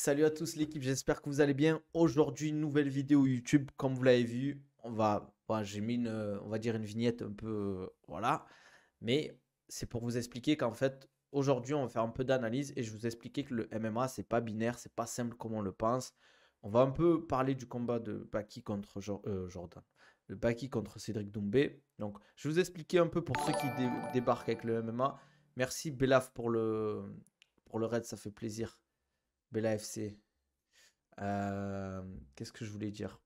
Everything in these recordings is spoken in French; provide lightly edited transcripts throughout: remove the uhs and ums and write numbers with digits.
Salut à tous l'équipe, j'espère que vous allez bien. Aujourd'hui, une nouvelle vidéo YouTube. Comme vous l'avez vu, j'ai mis on va dire une vignette un peu, voilà. Mais c'est pour vous expliquer qu'en fait, aujourd'hui, on va faire un peu d'analyse et je vous expliquer que le MMA, c'est pas binaire, c'est pas simple comme on le pense. On va un peu parler du combat de Baki contre Jordan. Le Baki contre Cédric Doumbé. Donc, je vais vous expliquer un peu pour ceux qui débarquent avec le MMA. Merci Belaf pour le raid, ça fait plaisir. Bella FC. Qu'est-ce que je voulais dire?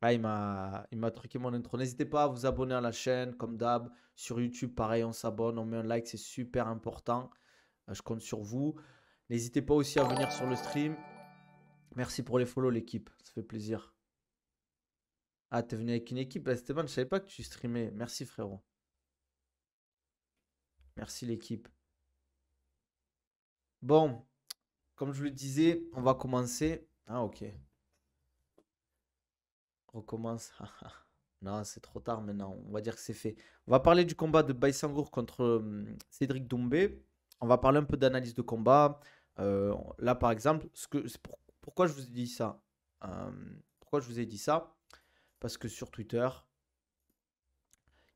Ah, il m'a truqué mon intro. N'hésitez pas à vous abonner à la chaîne, comme d'hab. Sur YouTube, pareil, on s'abonne, on met un like, c'est super important. Je compte sur vous. N'hésitez pas aussi à venir sur le stream. Merci pour les follow, l'équipe. Ça fait plaisir. Ah, t'es venu avec une équipe? Bah, Stéphane, je savais pas que tu streamais. Merci, frérot. Merci, l'équipe. Bon, comme je vous le disais, on va commencer. Ah, ok. Recommence. Non, c'est trop tard maintenant. On va dire que c'est fait. On va parler du combat de Baïsangour contre Cédric Doumbé. On va parler un peu d'analyse de combat. Là, par exemple, pourquoi je vous ai dit ça? Euh, Pourquoi je vous ai dit ça? Parce que sur Twitter,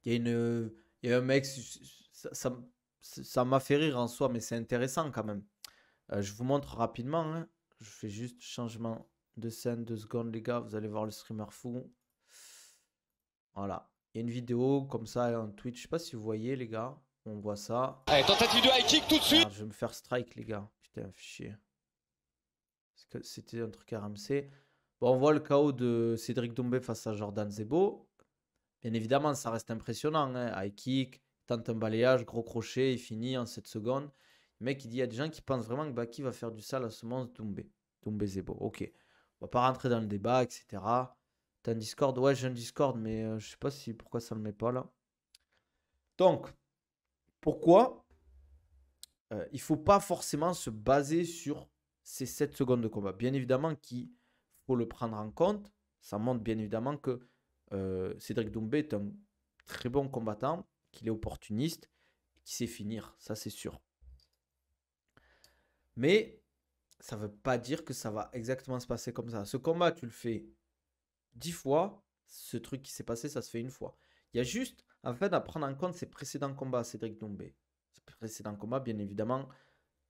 il y a il y a un mec, ça m'a fait rire en soi, mais c'est intéressant quand même. Je vous montre rapidement, hein. Je fais juste changement de scène, 2 secondes, les gars. Vous allez voir le streamer fou. Voilà. Il y a une vidéo comme ça en Twitch. Je sais pas si vous voyez, les gars. On voit ça. Allez, tentative de high kick tout de suite. Merde, je vais me faire strike, les gars. Putain, fichier. Parce que c'était un truc RMC. Bon, on voit le KO de Cédric Doumbé face à Jordan Zebo. Bien évidemment, ça reste impressionnant, hein. High kick, tente un balayage, gros crochet, il finit en 7 secondes. Le mec, il dit il y a des gens qui pensent vraiment que Baki va faire du sale à semence Doumbé. Doumbé Zebo. Ok. On va pas rentrer dans le débat, etc. T'as un Discord? Ouais, j'ai un Discord, mais je sais pas si pourquoi ça le met pas là. Donc, pourquoi il faut pas forcément se baser sur ces 7 secondes de combat? Bien évidemment qu'il faut le prendre en compte. Ça montre bien évidemment que Cédric Doumbé est un très bon combattant, qu'il est opportuniste, qu'il sait finir, ça c'est sûr. Mais ça ne veut pas dire que ça va exactement se passer comme ça. Ce combat, tu le fais 10 fois, ce truc qui s'est passé, ça se fait une fois. Il y a juste, en fait, à prendre en compte ses précédents combats, Cédric Doumbé. Ses précédents combats, bien évidemment,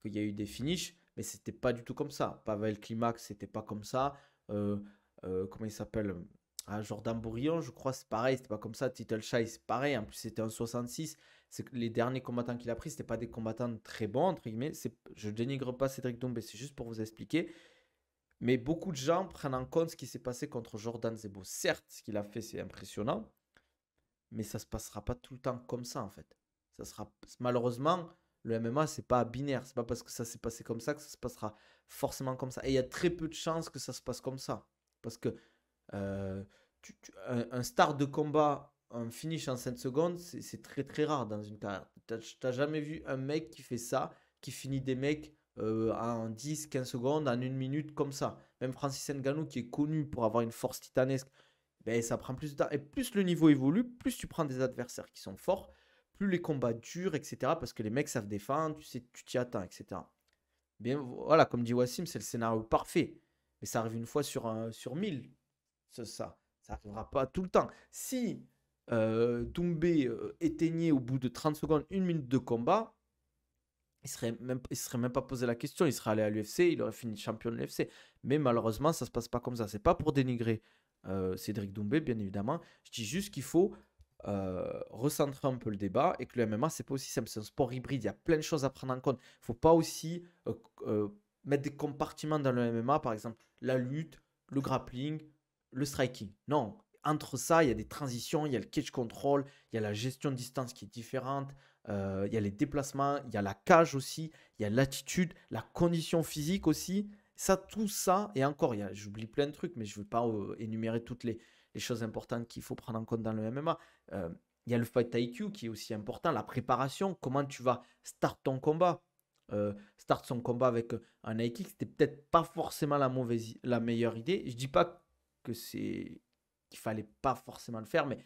qu'il y a eu des finishes, mais c'était pas du tout comme ça. Pavel Climax, c'était pas comme ça. Euh, Comment il s'appelle? Jordan Bourillon, je crois, c'est pareil, c'était pas comme ça. Title Shy, c'est pareil. En plus, c'était un 66. C'est que les derniers combattants qu'il a pris, c'était pas des combattants très bons, entre guillemets. Je dénigre pas Cédric Doumbé, c'est juste pour vous expliquer. Mais beaucoup de gens prennent en compte ce qui s'est passé contre Jordan Zebo. Certes, ce qu'il a fait, c'est impressionnant, mais ça se passera pas tout le temps comme ça, en fait. Ça sera malheureusement, le MMA, c'est pas binaire. C'est pas parce que ça s'est passé comme ça que ça se passera forcément comme ça. Et il y a très peu de chances que ça se passe comme ça. Parce que euh, un start de combat, un finish en 5 secondes, c'est très très rare dans une carrière. T'as jamais vu un mec qui fait ça, qui finit des mecs en 10-15 secondes, en 1 minute, comme ça. Même Francis Ngannou, qui est connu pour avoir une force titanesque, ben, ça prend plus de temps. Et plus le niveau évolue, plus tu prends des adversaires qui sont forts, plus les combats durent, etc. Parce que les mecs savent défendre, tu sais, tu t'y attends, etc. Bien, voilà, comme dit Wassim, c'est le scénario parfait. Mais ça arrive une fois sur 1000. Ça arrivera pas tout le temps. Si Doumbé éteignait au bout de 30 secondes, 1 minute de combat, il serait même pas posé la question. Il serait allé à l'UFC, il aurait fini champion de l'UFC. Mais malheureusement, ça se passe pas comme ça. C'est pas pour dénigrer Cédric Doumbé, bien évidemment. Je dis juste qu'il faut recentrer un peu le débat et que le MMA, c'est pas aussi simple. C'est un sport hybride. Il y a plein de choses à prendre en compte. Il faut pas aussi euh, mettre des compartiments dans le MMA, par exemple la lutte, le grappling, le striking. Non. Entre ça, il y a des transitions, il y a le cage control, il y a la gestion de distance qui est différente, il y a les déplacements, il y a la cage aussi, il y a l'attitude, la condition physique aussi. Ça, tout ça, et encore, j'oublie plein de trucs, mais je ne veux pas énumérer toutes les choses importantes qu'il faut prendre en compte dans le MMA. Il y a le fight IQ qui est aussi important, la préparation, comment tu vas start ton combat. Start son combat avec un high kick, c'était peut-être pas forcément la meilleure idée. Je dis pas que qu'il fallait pas forcément le faire, mais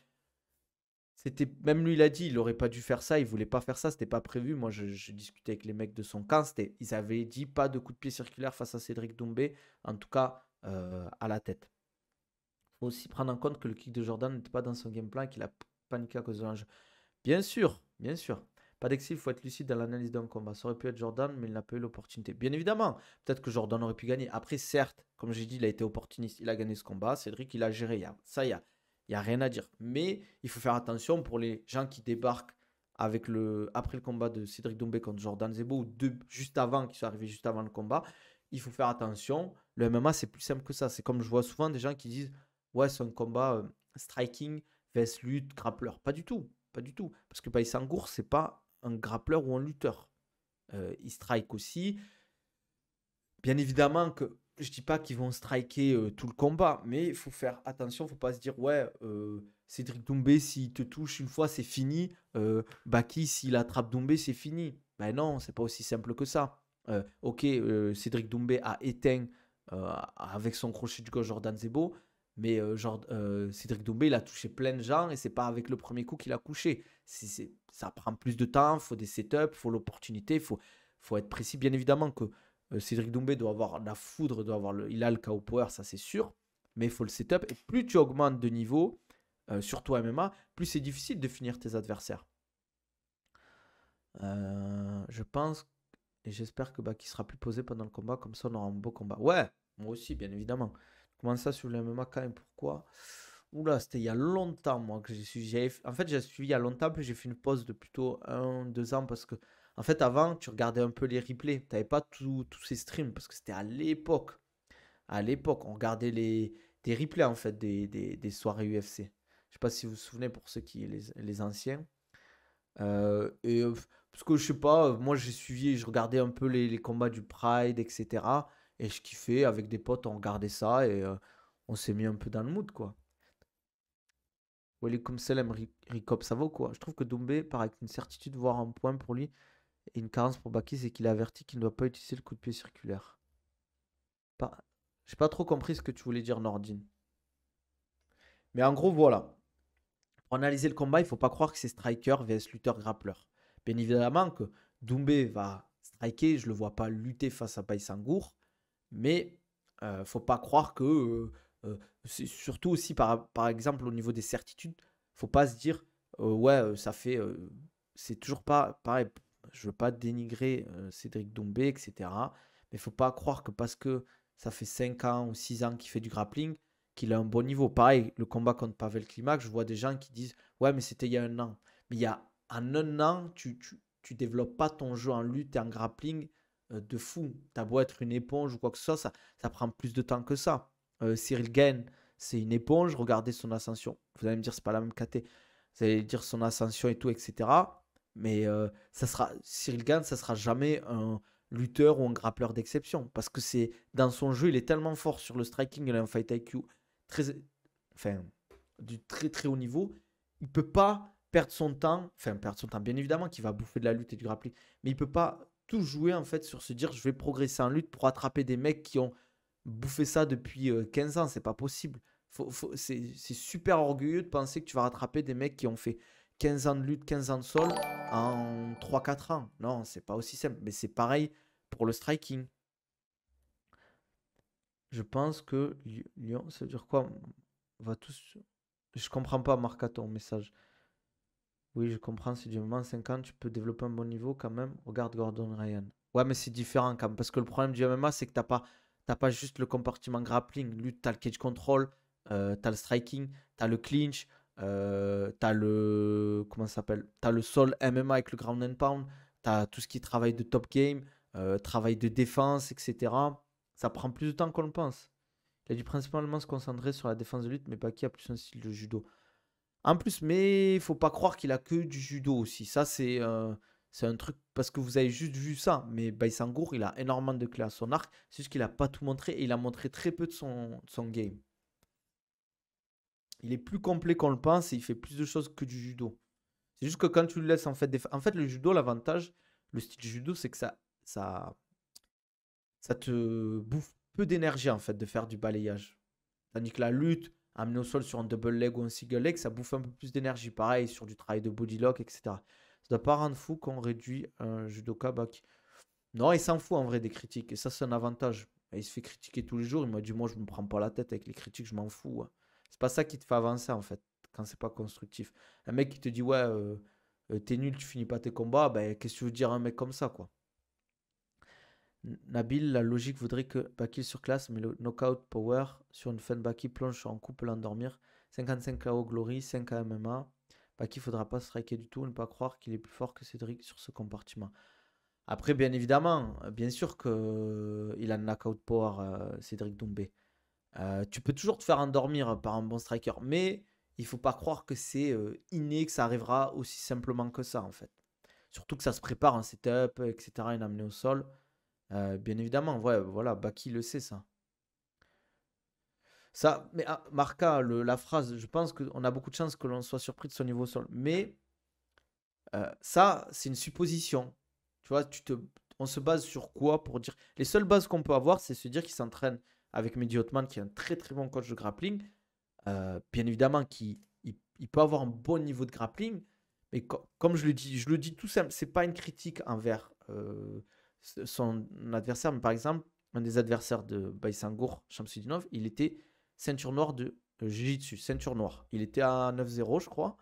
C'était, même lui, il a dit, il aurait pas dû faire ça, il voulait pas faire ça, c'était pas prévu. Moi, je discutais avec les mecs de son camp, ils avaient dit pas de coup de pied circulaire face à Cédric Doumbé, en tout cas à la tête. Faut aussi prendre en compte que le kick de Jordan n'était pas dans son game plan et qu'il a paniqué à cause de l'enjeu. Bien sûr, bien sûr. Pas d'exil, il faut être lucide dans l'analyse d'un combat. Ça aurait pu être Jordan, mais il n'a pas eu l'opportunité. Bien évidemment, peut-être que Jordan aurait pu gagner. Après, certes, comme j'ai dit, il a été opportuniste, il a gagné ce combat. Cédric, il a géré. Il y a rien à dire. Mais il faut faire attention pour les gens qui débarquent après le combat de Cédric Doumbé contre Jordan Zebo, ou juste avant, qui sont arrivés juste avant le combat. Il faut faire attention. Le MMA, c'est plus simple que ça. C'est comme je vois souvent des gens qui disent, ouais, c'est un combat striking, vs lutte, grappleur. Pas du tout. Pas du tout. Parce que Baïsangour, c'est pas un grappleur ou un lutteur. Il strike aussi. Bien évidemment que je dis pas qu'ils vont striker tout le combat, mais il faut faire attention, faut pas se dire ouais, Cédric Doumbé, s'il te touche une fois, c'est fini. Baki, s'il attrape Doumbé, c'est fini. Ben non, c'est pas aussi simple que ça. Ok, Cédric Doumbé a éteint avec son crochet du gauche Jordan Zebo, mais Cédric Doumbé, il a touché plein de gens et c'est pas avec le premier coup qu'il a couché. Ça prend plus de temps, il faut des setups, il faut l'opportunité, faut être précis. Bien évidemment que Cédric Doumbé doit avoir la foudre, il a le KO power, ça c'est sûr, mais il faut le setup. Et plus tu augmentes de niveau, surtout MMA, plus c'est difficile de finir tes adversaires. Je pense et j'espère que Baki sera plus posé pendant le combat, comme ça on aura un beau combat. Ouais, moi aussi, bien évidemment. Comment ça sur le MMA quand même? Pourquoi? Oula, c'était il y a longtemps, moi, que j'ai suivi. En fait, j'ai suivi il y a longtemps, puis j'ai fait une pause de plutôt 1, 2 ans, parce que, en fait, avant, tu regardais un peu les replays. Tu n'avais pas tous ces streams, parce que c'était à l'époque. À l'époque, on regardait des replays, en fait, des soirées UFC. Je sais pas si vous vous souvenez, pour ceux qui, les anciens. Parce que, je sais pas, moi, j'ai suivi, je regardais un peu les combats du Pride, etc. Et je kiffais, avec des potes, on regardait ça, et on s'est mis un peu dans le mood, quoi. Walaikum salam, Ricop, ça vaut quoi? Je trouve que Doumbé part avec une certitude, voire un point pour lui, et une carence pour Baki, c'est qu'il a averti qu'il ne doit pas utiliser le coup de pied circulaire. Pas... J'ai pas trop compris ce que tu voulais dire, Nordine. Mais en gros, voilà. Pour analyser le combat, il faut pas croire que c'est striker vs lutteur grappleur. Bien évidemment que Doumbé va striker, je le vois pas lutter face à Baïsangour, mais faut pas croire que c'est surtout aussi par exemple au niveau des certitudes, faut pas se dire ouais ça fait c'est toujours pas pareil. Je veux pas dénigrer Cédric Doumbé, etc. Mais faut pas croire que parce que ça fait 5 ans ou 6 ans qu'il fait du grappling, qu'il a un bon niveau. Pareil, le combat contre Pavel Klimak, je vois des gens qui disent ouais mais c'était il y a un an. Mais il y a en un an, tu développes pas ton jeu en lutte et en grappling de fou. T'as beau être une éponge ou quoi que ce soit, ça prend plus de temps que ça. Cyril Gain, c'est une éponge, regardez son ascension. Vous allez me dire, c'est pas la même KT. Vous allez dire son ascension et tout, etc. Mais Cyril Gain, ça sera jamais un lutteur ou un grappleur d'exception. Parce que c'est dans son jeu, il est tellement fort sur le striking, il a un fight IQ très, enfin, du très très haut niveau. Il peut pas perdre son temps, bien évidemment qu'il va bouffer de la lutte et du grappling, mais il peut pas tout jouer en fait sur se dire je vais progresser en lutte pour attraper des mecs qui ont bouffé ça depuis 15 ans, c'est pas possible. C'est super orgueilleux de penser que tu vas rattraper des mecs qui ont fait 15 ans de lutte, 15 ans de sol en 3, 4 ans. Non, c'est pas aussi simple. Mais c'est pareil pour le striking. Je pense que Lyon, ça veut dire quoi? On va tous. Je comprends pas, Marc, ton message. Oui, je comprends, si du moment 50, tu peux développer un bon niveau quand même. Regarde Gordon Ryan. Ouais, mais c'est différent quand même. Parce que le problème du MMA, c'est que t'as pas juste le compartiment grappling. Lutte, t'as le cage control, t'as le striking, t'as le clinch, t'as le. Comment ça s'appelle? T'as le sol MMA avec le ground and pound. T'as tout ce qui est travail de top game, travail de défense, etc. Ça prend plus de temps qu'on le pense. Il a dû principalement se concentrer sur la défense de lutte, mais Baki a plus un style de judo. En plus, mais il faut pas croire qu'il a que du judo aussi. Ça, c'est un truc parce que vous avez juste vu ça. Mais Baïsangour, il a énormément de clés à son arc. C'est juste qu'il a pas tout montré et il a montré très peu de son game. Il est plus complet qu'on le pense et il fait plus de choses que du judo. C'est juste que quand tu le laisses en fait, en fait le judo, l'avantage, le style judo, c'est que ça te bouffe peu d'énergie en fait de faire du balayage. Tandis que la lutte, amener au sol sur un double leg ou un single leg, ça bouffe un peu plus d'énergie. Pareil sur du travail de body lock, etc. Ça doit pas rendre fou qu'on réduit un judoka back. Non, il s'en fout en vrai des critiques. Et ça, c'est un avantage. Et il se fait critiquer tous les jours. Il m'a dit, moi, je me prends pas la tête avec les critiques, je m'en fous, hein. C'est pas ça qui te fait avancer, en fait, quand c'est pas constructif. Un mec qui te dit, ouais, t'es nul, tu finis pas tes combats, ben, qu'est-ce que tu veux dire à un mec comme ça, quoi. Nabil, la logique voudrait que Baki surclasse, mais le knockout power sur une fin de Baki plonge en couple l'endormir. 55 KO Glory, 5 à MMA. Baki faudra pas striker du tout, ne pas croire qu'il est plus fort que Cédric sur ce compartiment. Après, bien évidemment, bien sûr qu'il a le knockout power, Cédric Doumbé. Tu peux toujours te faire endormir par un bon striker, mais il faut pas croire que c'est inné, que ça arrivera aussi simplement que ça, en fait. Surtout que ça se prépare, un setup, etc., une amenée au sol. Bien évidemment, ouais, voilà, Baki le sait, ça. Ça, mais Marca, la phrase, je pense qu'on a beaucoup de chances que l'on soit surpris de son niveau au sol. Mais ça, c'est une supposition. Tu vois, on se base sur quoi pour dire. Les seules bases qu'on peut avoir, c'est se dire qu'il s'entraîne avec Mehdi Hotman, qui est un très très bon coach de grappling. Bien évidemment, il peut avoir un bon niveau de grappling, mais comme je le dis tout simple, c'est pas une critique envers son adversaire, mais par exemple, un des adversaires de Baïsangour, Shamsudinov, il était ceinture noire de Jiu-Jitsu, ceinture noire. Il était à 9-0, je crois,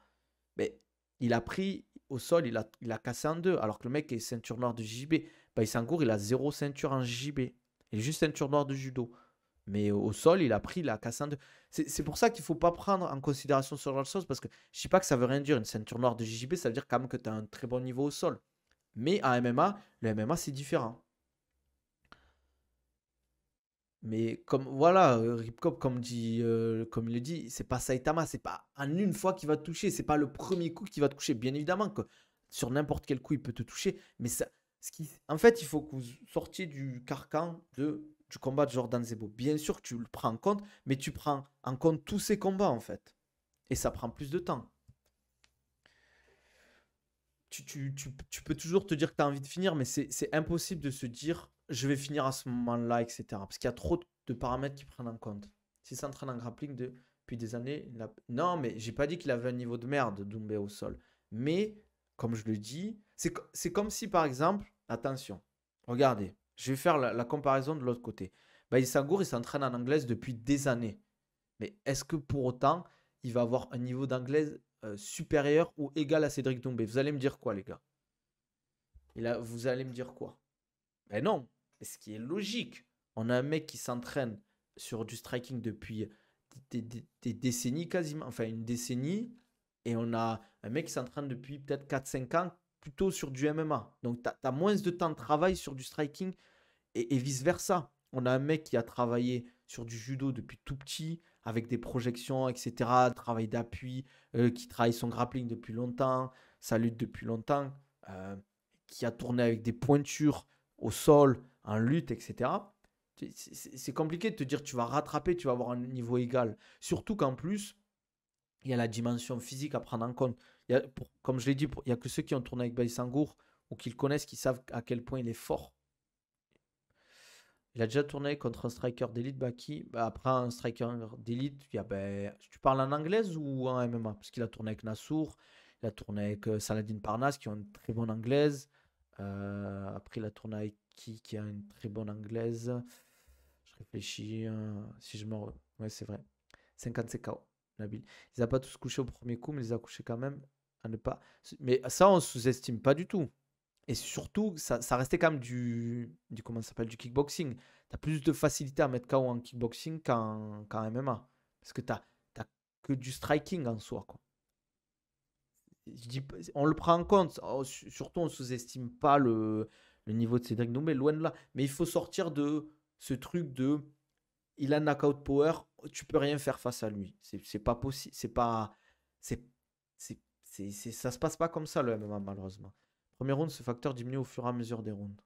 mais il a pris au sol, il a cassé en deux, alors que le mec est ceinture noire de JJB. Baïsangour, il a zéro ceinture en JJB. Il est juste ceinture noire de judo. Mais au sol, il a pris la casse en deux. C'est pour ça qu'il ne faut pas prendre en considération ce genre de choses, parce que je ne dis pas que ça veut rien dire. Une ceinture noire de JJB, ça veut dire quand même que tu as un très bon niveau au sol. Mais à MMA, le MMA, c'est différent. Mais comme voilà, Ripcop, comme il le dit, c'est pas Saitama, c'est pas en une fois qu'il va te toucher, c'est pas le premier coup qui va te toucher. Bien évidemment que sur n'importe quel coup, il peut te toucher, mais ça, en fait, il faut que vous sortiez du carcan du combat de Jordan Zebo. Bien sûr que tu le prends en compte, mais tu prends en compte tous ces combats en fait, et ça prend plus de temps. Tu peux toujours te dire que tu as envie de finir, mais c'est impossible de se dire je vais finir à ce moment-là, etc. Parce qu'il y a trop de paramètres qui prennent en compte. S'il s'entraîne en grappling depuis des années, non, mais j'ai pas dit qu'il avait un niveau de merde, Doumbé au sol. Mais, comme je le dis, c'est comme si, par exemple, attention, regardez, je vais faire la comparaison de l'autre côté. Baïsangour, il s'entraîne en anglaise depuis des années. Mais est-ce que pour autant, il va avoir un niveau d'anglaise supérieur ou égal à Cédric Doumbé? Vous allez me dire quoi, les gars? Vous allez me dire quoi? Ben non. Et ce qui est logique. On a un mec qui s'entraîne sur du striking depuis des décennies quasiment, enfin une décennie, et on a un mec qui s'entraîne depuis peut-être 4-5 ans, plutôt sur du MMA. Donc tu as moins de temps de travail sur du striking et vice-versa. On a un mec qui a travaillé sur du judo depuis tout petit, avec des projections, etc., travail d'appui, qui travaille son grappling depuis longtemps, sa lutte depuis longtemps, euh, qui a tourné avec des pointures au sol, en lutte, etc. C'est compliqué de te dire tu vas rattraper, tu vas avoir un niveau égal. Surtout qu'en plus, il y a la dimension physique à prendre en compte. Comme je l'ai dit, il n'y a que ceux qui ont tourné avec Baïsangour ou qui le connaissent qui savent à quel point il est fort. Il a déjà tourné contre un striker d'élite, Baki. Bah, après, un striker d'élite, tu parles en anglaise ou en MMA? Parce qu'il a tourné avec Nassour, il a tourné avec Saladin Parnasse, qui ont une très bonne anglaise. Après, il a tourné avec qui a une très bonne anglaise. Je réfléchis. Si je me. Ouais, c'est vrai. 57 KO, Nabil. Il les a pas tous couchés au premier coup, mais il les a couchés quand même. À ne pas. Mais ça, on sous-estime pas du tout. Et surtout, ça restait quand même comment ça s'appelle, du kickboxing. Tu as plus de facilité à mettre KO en kickboxing qu'en MMA. Parce que tu n'as que du striking en soi, quoi. On le prend en compte. Surtout, on ne sous-estime pas le niveau de Cédric Doumbé, loin de là. Mais il faut sortir de ce truc de il a knockout power, tu peux rien faire face à lui. C'est pas possible. C'est pas. C'est, ça se passe pas comme ça, le MMA, malheureusement. Premier round, ce facteur diminue au fur et à mesure des rounds.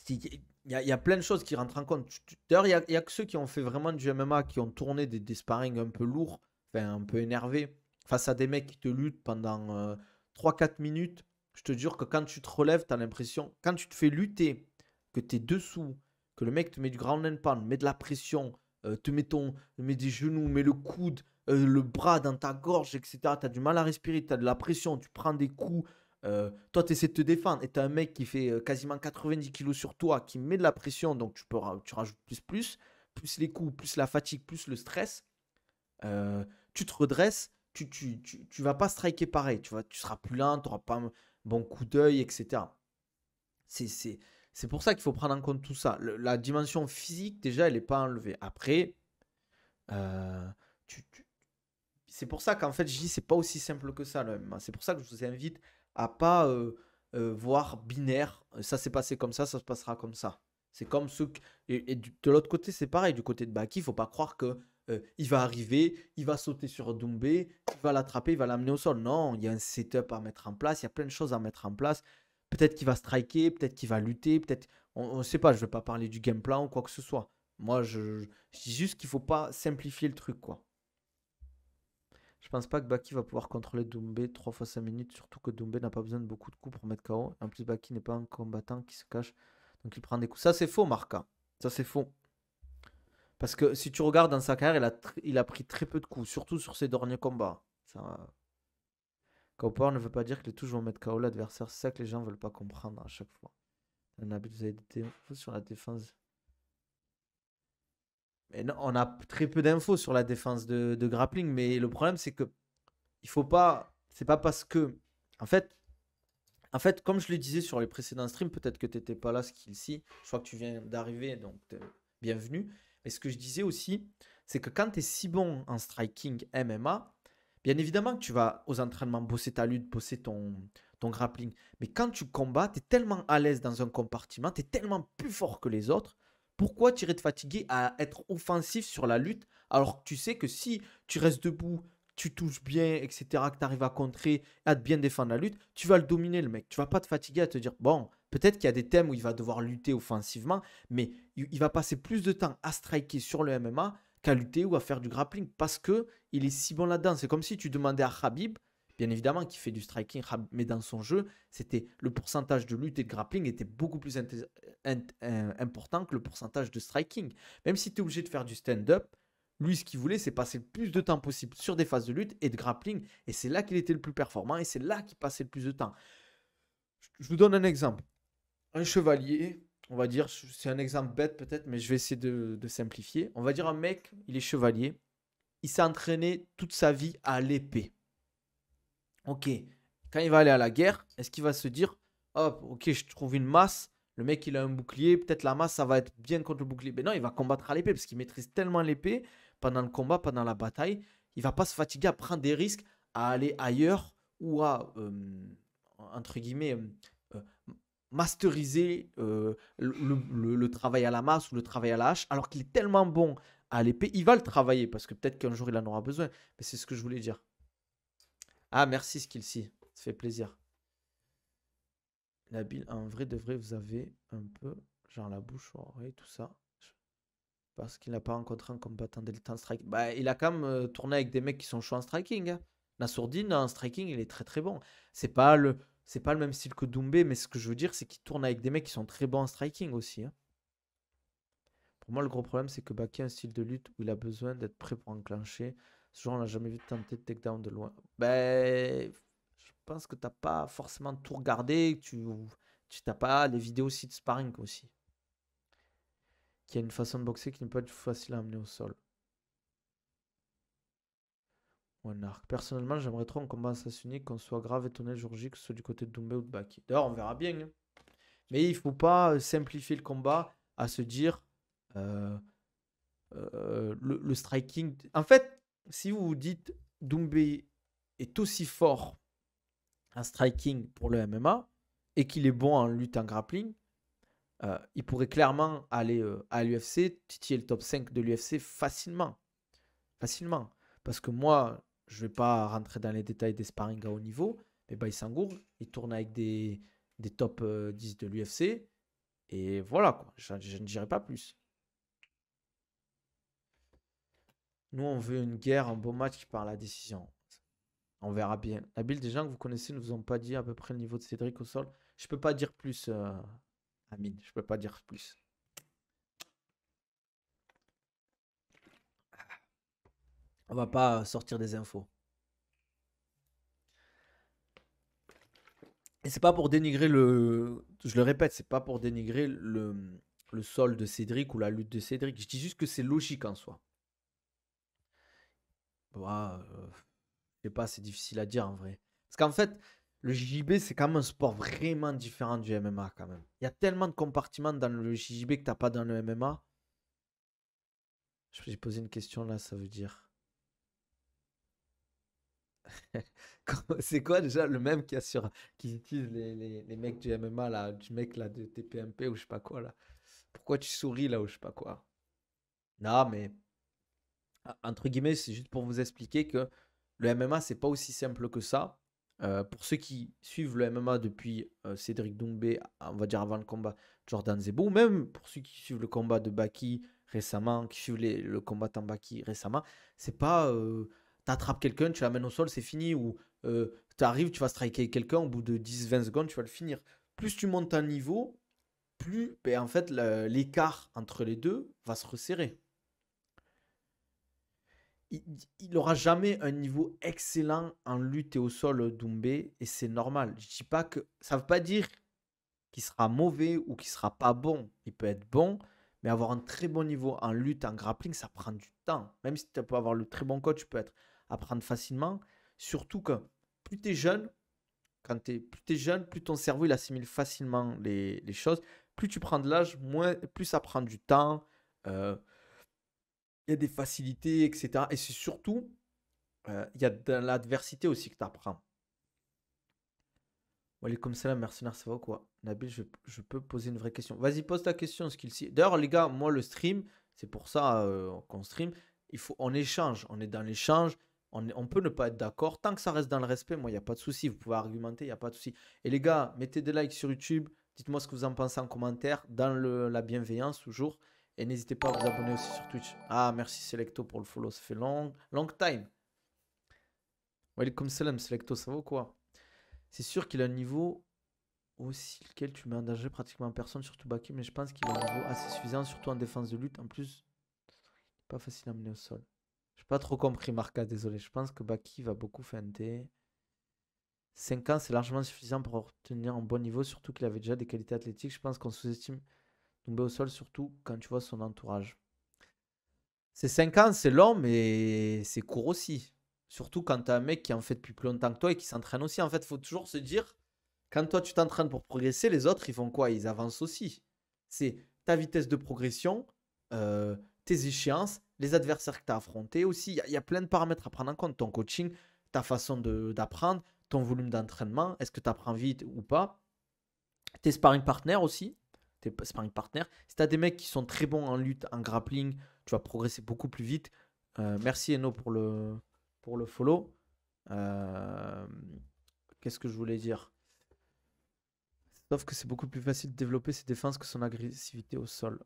Il y a plein de choses qui rentrent en compte. D'ailleurs, il y a que ceux qui ont fait vraiment du MMA, qui ont tourné des sparring un peu lourds, enfin un peu énervés, face à des mecs qui te luttent pendant 3-4 minutes. Je te jure que quand tu te relèves, tu as l'impression, quand tu te fais lutter, que tu es dessous, que le mec te met du ground and pound, met de la pression, te met des genoux, met le coude, le bras dans ta gorge, etc. Tu as du mal à respirer, tu as de la pression, tu prends des coups. Toi, tu essaies de te défendre et tu as un mec qui fait quasiment 90 kilos sur toi, qui met de la pression, donc tu rajoutes plus les coups, plus la fatigue, plus le stress. Tu te redresses, tu vas pas striker pareil, tu seras plus lent, tu n'auras pas un bon coup d'œil, etc. C'est pour ça qu'il faut prendre en compte tout ça. La dimension physique, déjà, elle n'est pas enlevée. Après, euh, tu, tu- c'est pour ça qu'en fait, je dis, c'est pas aussi simple que ça, le MMA. C'est pour ça que je vous invite à pas voir binaire. Ça s'est passé comme ça se passera comme ça. C'est comme ceux et de l'autre côté, c'est pareil. Du côté de Baki, il faut pas croire que il va arriver, il va sauter sur Doumbé, il va l'attraper, il va l'amener au sol. Non, il y a un setup à mettre en place, il y a plein de choses à mettre en place. Peut-être qu'il va striker, peut-être qu'il va lutter, peut-être. On ne sait pas, je ne vais pas parler du game plan ou quoi que ce soit. Moi, je dis juste qu'il faut pas simplifier le truc, quoi. Je pense pas que Baki va pouvoir contrôler Doumbé 3 fois 5 minutes, surtout que Doumbé n'a pas besoin de beaucoup de coups pour mettre KO. En plus, Baki n'est pas un combattant qui se cache, donc il prend des coups. Ça, c'est faux, Marca. Ça, c'est faux. Parce que si tu regardes dans sa carrière, il a pris très peu de coups, surtout sur ses derniers combats. Ça, KO Power ne veut pas dire que les touches vont mettre KO l'adversaire. C'est ça que les gens veulent pas comprendre à chaque fois. Vous avez des infos sur la défense. Mais non, on a très peu d'infos sur la défense de grappling, mais le problème, c'est que il faut pas. C'est pas parce que. En fait, comme je le disais sur les précédents streams, peut-être que tu n'étais pas là, Skillsy. Je crois que tu viens d'arriver, donc bienvenue. Mais ce que je disais aussi, c'est que quand tu es si bon en striking MMA, bien évidemment que tu vas aux entraînements bosser ta lutte, bosser ton grappling. Mais quand tu combats, tu es tellement à l'aise dans un compartiment, tu es tellement plus fort que les autres. Pourquoi tu irais te fatiguer à être offensif sur la lutte alors que tu sais que si tu restes debout, tu touches bien, etc., que tu arrives à contrer, à te bien défendre la lutte, tu vas le dominer, le mec. Tu vas pas te fatiguer à te dire, bon, peut-être qu'il y a des thèmes où il va devoir lutter offensivement, mais il va passer plus de temps à striker sur le MMA qu'à lutter ou à faire du grappling parce que il est si bon là-dedans. C'est comme si tu demandais à Khabib, bien évidemment, qui fait du striking, mais dans son jeu, c'était le pourcentage de lutte et de grappling était beaucoup plus important que le pourcentage de striking. Même si tu es obligé de faire du stand-up, lui, ce qu'il voulait, c'est passer le plus de temps possible sur des phases de lutte et de grappling. Et c'est là qu'il était le plus performant et c'est là qu'il passait le plus de temps. Je vous donne un exemple. Un chevalier, on va dire, c'est un exemple bête peut-être, mais je vais essayer de simplifier. On va dire un mec, il est chevalier. Il s'est entraîné toute sa vie à l'épée. Ok. Quand il va aller à la guerre, est-ce qu'il va se dire, hop, ok, je trouve une masse. Le mec, il a un bouclier. Peut-être la masse, ça va être bien contre le bouclier. Mais non, il va combattre à l'épée parce qu'il maîtrise tellement l'épée pendant le combat, pendant la bataille. Il va pas se fatiguer à prendre des risques, à aller ailleurs ou à, entre guillemets, euh, masteriser le travail à la masse ou le travail à la hache. Alors qu'il est tellement bon à l'épée, il va le travailler parce que peut-être qu'un jour il en aura besoin. Mais c'est ce que je voulais dire. Ah, merci Skillsy, ça fait plaisir. Nabil, en vrai de vrai, vous avez un peu, genre la bouche, oreille, tout ça. Parce qu'il n'a pas rencontré un combattant d'élite en striking. Bah, il a quand même tourné avec des mecs qui sont chauds en striking. Hein. Nassourdine, en striking, il est très très bon. C'est pas le même style que Doumbé, mais ce que je veux dire, c'est qu'il tourne avec des mecs qui sont très bons en striking aussi. Hein. Pour moi, le gros problème, c'est que Baki a un style de lutte où il a besoin d'être prêt pour enclencher. Ce genre, on l'a jamais vu tenter de takedown de loin. Ben, je pense que t'as pas forcément tout regardé. Tu t'as pas les vidéos aussi de sparring aussi. Qui a une façon de boxer qui n'est pas du tout facile à amener au sol. Ou un arc. Personnellement, j'aimerais trop un combat en sens unique, qu'on soit grave étonné le jour J, que ce soit du côté de Doumbé ou de Baki. D'ailleurs, on verra bien. Hein. Mais il faut pas simplifier le combat à se dire. euh, le striking. En fait, si vous vous dites Doumbé est aussi fort en striking pour le MMA et qu'il est bon en lutte en grappling, il pourrait clairement aller à l'UFC, titiller le top 5 de l'UFC facilement. Facilement. Parce que moi, je ne vais pas rentrer dans les détails des sparring à haut niveau, mais Baïsangour, il tourne avec des top 10 de l'UFC. Et voilà, quoi. Je ne dirai pas plus. Nous, on veut une guerre, un beau match qui part à la décision. On verra bien. Nabil, des gens que vous connaissez ne vous ont pas dit à peu près le niveau de Cédric au sol. Je peux pas dire plus, Amine. Je peux pas dire plus. On va pas sortir des infos. Et c'est pas pour dénigrer le. Je le répète, c'est pas pour dénigrer le sol de Cédric ou la lutte de Cédric. Je dis juste que c'est logique en soi. Voilà, je sais pas, c'est difficile à dire en vrai. Parce qu'en fait, le JJB, c'est quand même un sport vraiment différent du MMA quand même. Il y a tellement de compartiments dans le JJB que t'as pas dans le MMA. J'ai posé une question là, ça veut dire. C'est quoi déjà le même qu'il y a sur. Qui utilise les mecs du MMA là, du mec là de TPMP ou je sais pas quoi là. Pourquoi tu souris là ou je sais pas quoi. Non, mais entre guillemets, c'est juste pour vous expliquer que le MMA, c'est pas aussi simple que ça. Pour ceux qui suivent le MMA depuis Cédric Doumbé, on va dire avant le combat de Jordan Zebo, ou même pour ceux qui suivent le combat de Baki récemment, qui suivent le combattant Baki récemment, c'est pas t'attrapes quelqu'un, tu l'amènes au sol, c'est fini, ou tu arrives, tu vas striker quelqu'un, au bout de 10-20 secondes, tu vas le finir. Plus tu montes un niveau, plus ben, en fait l'écart entre les deux va se resserrer. Il n'aura jamais un niveau excellent en lutte et au sol, Doumbé, et c'est normal. Je dis pas que ça veut pas dire qu'il sera mauvais ou qu'il sera pas bon. Il peut être bon, mais avoir un très bon niveau en lutte, en grappling, ça prend du temps. Même si tu peux avoir le très bon coach, tu peux apprendre facilement. Surtout que plus tu es jeune, plus tu es jeune, plus ton cerveau il assimile facilement les choses. Plus tu prends de l'âge, plus ça prend du temps. Euh, il y a des facilités, etc. Et c'est surtout il y a de l'adversité aussi que tu apprends. Comme ça, mercenaire, ça va ou quoi? Nabil, je peux poser une vraie question. Vas-y, pose ta question, Skillsy. D'ailleurs, les gars, moi, le stream, c'est pour ça qu'on stream. On échange, on est dans l'échange. On peut ne pas être d'accord. Tant que ça reste dans le respect, moi, il n'y a pas de souci. Vous pouvez argumenter, il n'y a pas de souci. Et les gars, mettez des likes sur YouTube. Dites-moi ce que vous en pensez en commentaire, dans la bienveillance toujours. Et n'hésitez pas à vous abonner aussi sur Twitch. Ah, merci Selecto pour le follow. Ça fait long time. Comme salam, Selecto, ça va ou quoi? C'est sûr qu'il a un niveau aussi lequel tu mets en danger pratiquement personne, surtout Baki, mais je pense qu'il a un niveau assez suffisant, surtout en défense de lutte. En plus, pas facile à mener au sol. J'ai pas trop compris, Marca, désolé. Je pense que Baki va beaucoup feinter. 5 ans, c'est largement suffisant pour obtenir un bon niveau, surtout qu'il avait déjà des qualités athlétiques. Je pense qu'on sous-estime tomber au sol, surtout quand tu vois son entourage. C'est 5 ans, c'est long, mais c'est court aussi. Surtout quand t'as un mec qui en fait depuis plus longtemps que toi et qui s'entraîne aussi. En fait, il faut toujours se dire, quand toi tu t'entraînes pour progresser, les autres ils font quoi? Ils avancent aussi. C'est ta vitesse de progression, tes échéances, les adversaires que tu as affrontés aussi. Il y a plein de paramètres à prendre en compte. Ton coaching, ta façon d'apprendre, ton volume d'entraînement, est-ce que tu apprends vite ou pas? Tes sparring partners aussi. Tes sparring partners. Si tu as des mecs qui sont très bons en lutte, en grappling, tu vas progresser beaucoup plus vite. Merci Eno pour le follow. Euh, Qu'est-ce que je voulais dire? Sauf que c'est beaucoup plus facile de développer ses défenses que son agressivité au sol.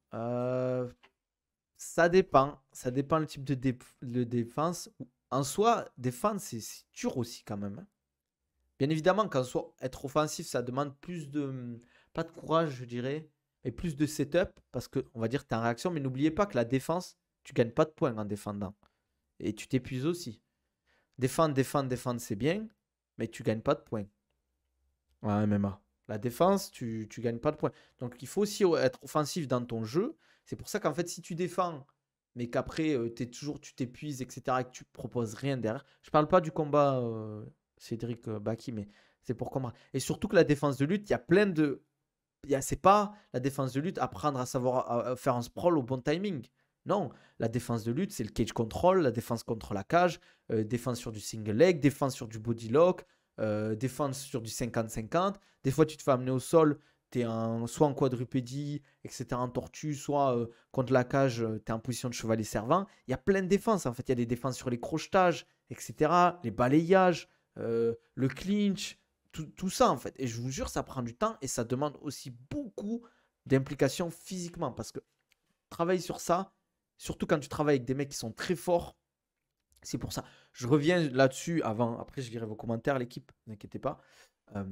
Ça dépend. Ça dépend le type de défense. En soi, défendre, c'est dur aussi quand même, hein. Bien évidemment, qu'en soi, être offensif, ça demande plus de. Pas de courage, je dirais, et plus de setup. Parce que, on va dire, tu es en réaction. Mais n'oubliez pas que la défense, tu gagnes pas de points en défendant. Et tu t'épuises aussi. Défendre, c'est bien. Mais tu gagnes pas de points en MMA. La défense, tu gagnes pas de points. Donc il faut aussi être offensif dans ton jeu. C'est pour ça qu'en fait, si tu défends, mais qu'après, tu t'épuises, etc., et que tu proposes rien derrière. Je parle pas du combat Cédric Baki, mais c'est pour comprendre. Et surtout que la défense de lutte, il y a plein de. C'est pas la défense de lutte, apprendre à savoir faire un sprawl au bon timing. Non, la défense de lutte, c'est le cage control, la défense contre la cage, défense sur du single leg, défense sur du body lock, défense sur du 50-50. Des fois, tu te fais amener au sol, tu es soit en quadrupédie, etc., en tortue, soit contre la cage, tu es en position de chevalier servant. Il y a plein de défenses. En fait, il y a des défenses sur les crocetages, etc., les balayages, le clinch, tout ça, en fait. Et je vous jure, ça prend du temps et ça demande aussi beaucoup d'implication physiquement. Parce que travailler sur ça, surtout quand tu travailles avec des mecs qui sont très forts, c'est pour ça. Je reviens là-dessus avant. Après, je lirai vos commentaires, l'équipe. Ne vous inquiétez pas. Euh,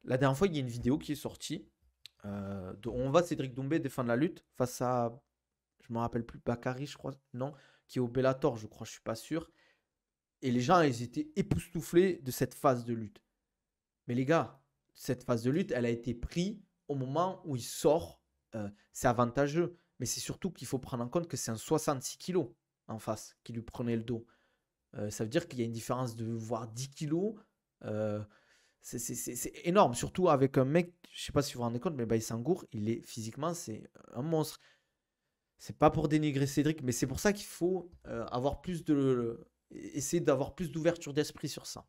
la dernière fois, il y a une vidéo qui est sortie. On va Cédric Doumbé défendre la lutte face à. Je ne me rappelle plus. Bakary, je crois. Non. Qui est au Bellator, je crois. Je ne suis pas sûr. Et les gens, ils étaient époustouflés de cette phase de lutte. Mais les gars, cette phase de lutte, elle a été prise au moment où il sort. C'est avantageux. Mais c'est surtout qu'il faut prendre en compte que c'est un 66 kilos en face qui lui prenait le dos. Ça veut dire qu'il y a une différence de voire 10 kilos. Euh, c'est énorme, surtout avec un mec, je sais pas si vous vous rendez compte, mais Baïsangour, il est physiquement, c'est un monstre. C'est pas pour dénigrer Cédric, mais c'est pour ça qu'il faut avoir plus de. Essayer d'avoir plus d'ouverture d'esprit sur ça.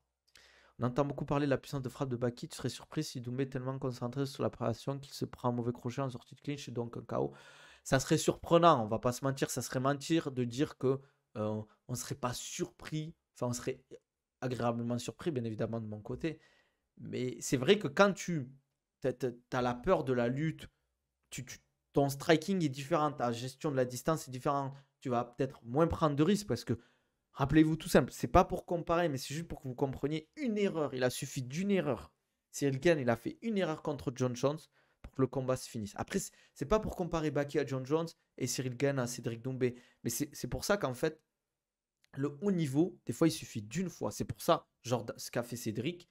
On entend beaucoup parler de la puissance de frappe de Baki. Tu serais surpris si Doumbé est tellement concentré sur la préparation qu'il se prend un mauvais crochet en sortie de clinch et donc un KO. Ça serait surprenant, on va pas se mentir. Ça serait mentir de dire que on serait pas surpris. Enfin, on serait agréablement surpris, bien évidemment, de mon côté. Mais c'est vrai que quand tu as la peur de la lutte, ton striking est différent, ta gestion de la distance est différente. Tu vas peut-être moins prendre de risques parce que, rappelez-vous tout simple, c'est pas pour comparer, mais c'est juste pour que vous compreniez une erreur. Il a suffi d'une erreur. Cyril Gane, il a fait une erreur contre John Jones pour que le combat se finisse. Après, c'est pas pour comparer Baki à John Jones et Cyril Gane à Cédric Doumbé, mais c'est pour ça qu'en fait, le haut niveau, des fois, il suffit d'une fois. C'est pour ça, genre, ce qu'a fait Cédric,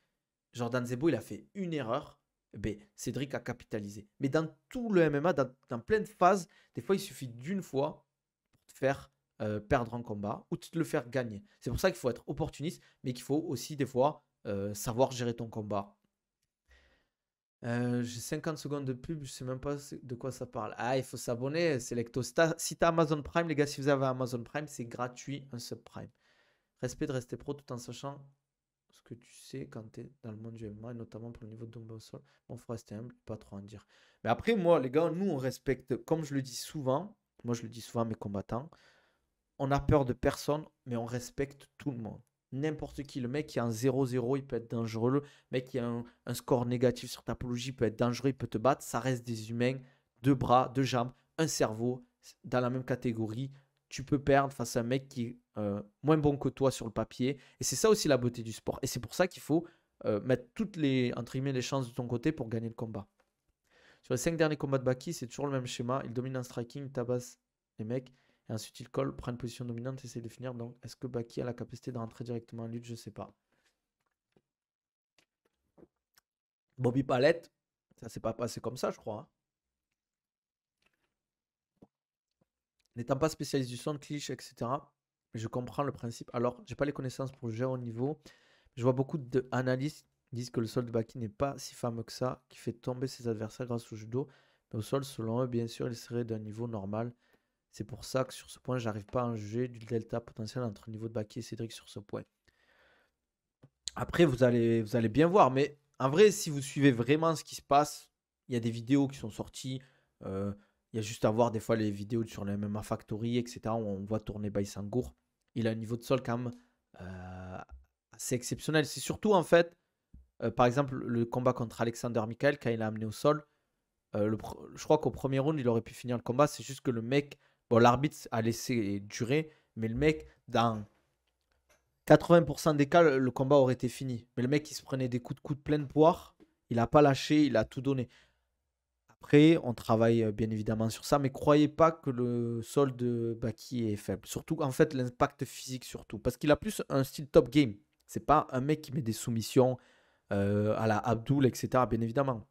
Jordan Zebo, il a fait une erreur. Ben, Cédric a capitalisé. Mais dans tout le MMA, dans plein de phases, des fois, il suffit d'une fois pour te faire perdre un combat ou de te le faire gagner. C'est pour ça qu'il faut être opportuniste, mais qu'il faut aussi, des fois, savoir gérer ton combat. J'ai 50 secondes de pub, je sais même pas de quoi ça parle. Ah, il faut s'abonner, Selecto. Si t'as Amazon Prime, les gars, si vous avez Amazon Prime, c'est gratuit, un subprime. Respect de rester pro tout en sachant ce que tu sais quand tu es dans le monde du MMA, et notamment pour le niveau de tomber au sol. Bon, faut rester humble, pas trop en dire. Mais après, moi, les gars, nous, on respecte, comme je le dis souvent, moi, je le dis souvent à mes combattants, on a peur de personne, mais on respecte tout le monde. N'importe qui, le mec qui a un 0-0, il peut être dangereux. Le mec qui a un score négatif sur Tapologie, il peut être dangereux, il peut te battre. Ça reste des humains, deux bras, deux jambes, un cerveau, dans la même catégorie. Tu peux perdre face à un mec qui est moins bon que toi sur le papier. Et c'est ça aussi la beauté du sport. Et c'est pour ça qu'il faut mettre toutes les, entre guillemets, les chances de ton côté pour gagner le combat. Sur les 5 derniers combats de Baki, c'est toujours le même schéma. Il domine en striking, il tabasse les mecs. Et ensuite, il colle, prend une position dominante, essaie de finir. Donc, est-ce que Baki a la capacité de rentrer directement en lutte? Je ne sais pas. Bobby Palette, ça s'est pas passé comme ça, je crois. Hein. N'étant pas spécialiste du son, cliché, etc., je comprends le principe. Alors, j'ai pas les connaissances pour gérer au niveau. Je vois beaucoup d'analystes qui disent que le sol de Baki n'est pas si fameux que ça, qui fait tomber ses adversaires grâce au judo. Mais au sol, selon eux, bien sûr, il serait d'un niveau normal. C'est pour ça que sur ce point, j'arrive pas à en juger du delta potentiel entre le niveau de Baki et Cédric sur ce point. Après, vous allez bien voir, mais en vrai, si vous suivez vraiment ce qui se passe, il y a des vidéos qui sont sorties. Il y a juste à voir des fois les vidéos sur le MMA Factory, etc., où on voit tourner Baïsangour. Il a un niveau de sol quand même assez exceptionnel. C'est surtout en fait, par exemple, le combat contre Alexander Michael, quand il a amené au sol. Je crois qu'au premier round, il aurait pu finir le combat. C'est juste que le mec, bon, l'arbitre a laissé durer, mais le mec, dans 80% des cas, le combat aurait été fini. Mais le mec, il se prenait des coups de coude pleine poire. Il n'a pas lâché, il a tout donné. Après, on travaille bien évidemment sur ça, mais croyez pas que le sol de Baki est faible. Surtout, en fait, l'impact physique surtout. Parce qu'il a plus un style top game. C'est pas un mec qui met des soumissions à la Abdul, etc. Bien évidemment.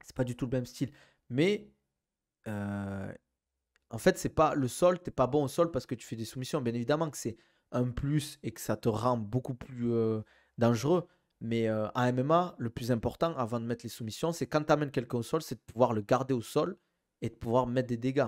C'est pas du tout le même style. Mais euh, en fait, c'est pas le sol, t'es pas bon au sol parce que tu fais des soumissions. Bien évidemment que c'est un plus et que ça te rend beaucoup plus dangereux. Mais en MMA, le plus important avant de mettre les soumissions, c'est quand tu amènes quelqu'un au sol, c'est de pouvoir le garder au sol et de pouvoir mettre des dégâts.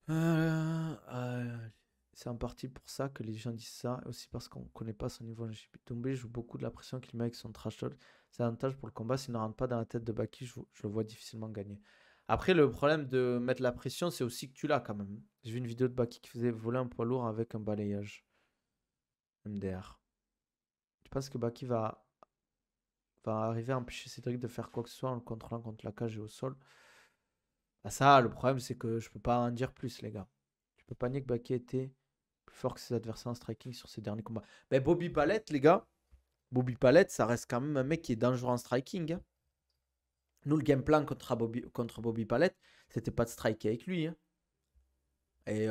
C'est en partie pour ça que les gens disent ça, aussi parce qu'on ne connaît pas son niveau. Tombé joue beaucoup de la pression qu'il met avec son trash talk. C'est un avantage pour le combat. S'il ne rentre pas dans la tête de Baki, je le vois difficilement gagner. Après, le problème de mettre la pression, c'est aussi que tu l'as quand même. J'ai vu une vidéo de Baki qui faisait voler un poids lourd avec un balayage. MDR. Tu penses que Baki va arriver à empêcher Cédric de faire quoi que ce soit en le contrôlant contre la cage et au sol? Bah ça, le problème, c'est que je peux pas en dire plus, les gars. Je peux pas nier que Baki était plus fort que ses adversaires en striking sur ses derniers combats. Mais Bobby Palette, les gars, Bobby Palette, ça reste quand même un mec qui est dangereux en striking. Hein. Nous, le game plan contre Bobby Palette, c'était pas de striker avec lui. Hein. Et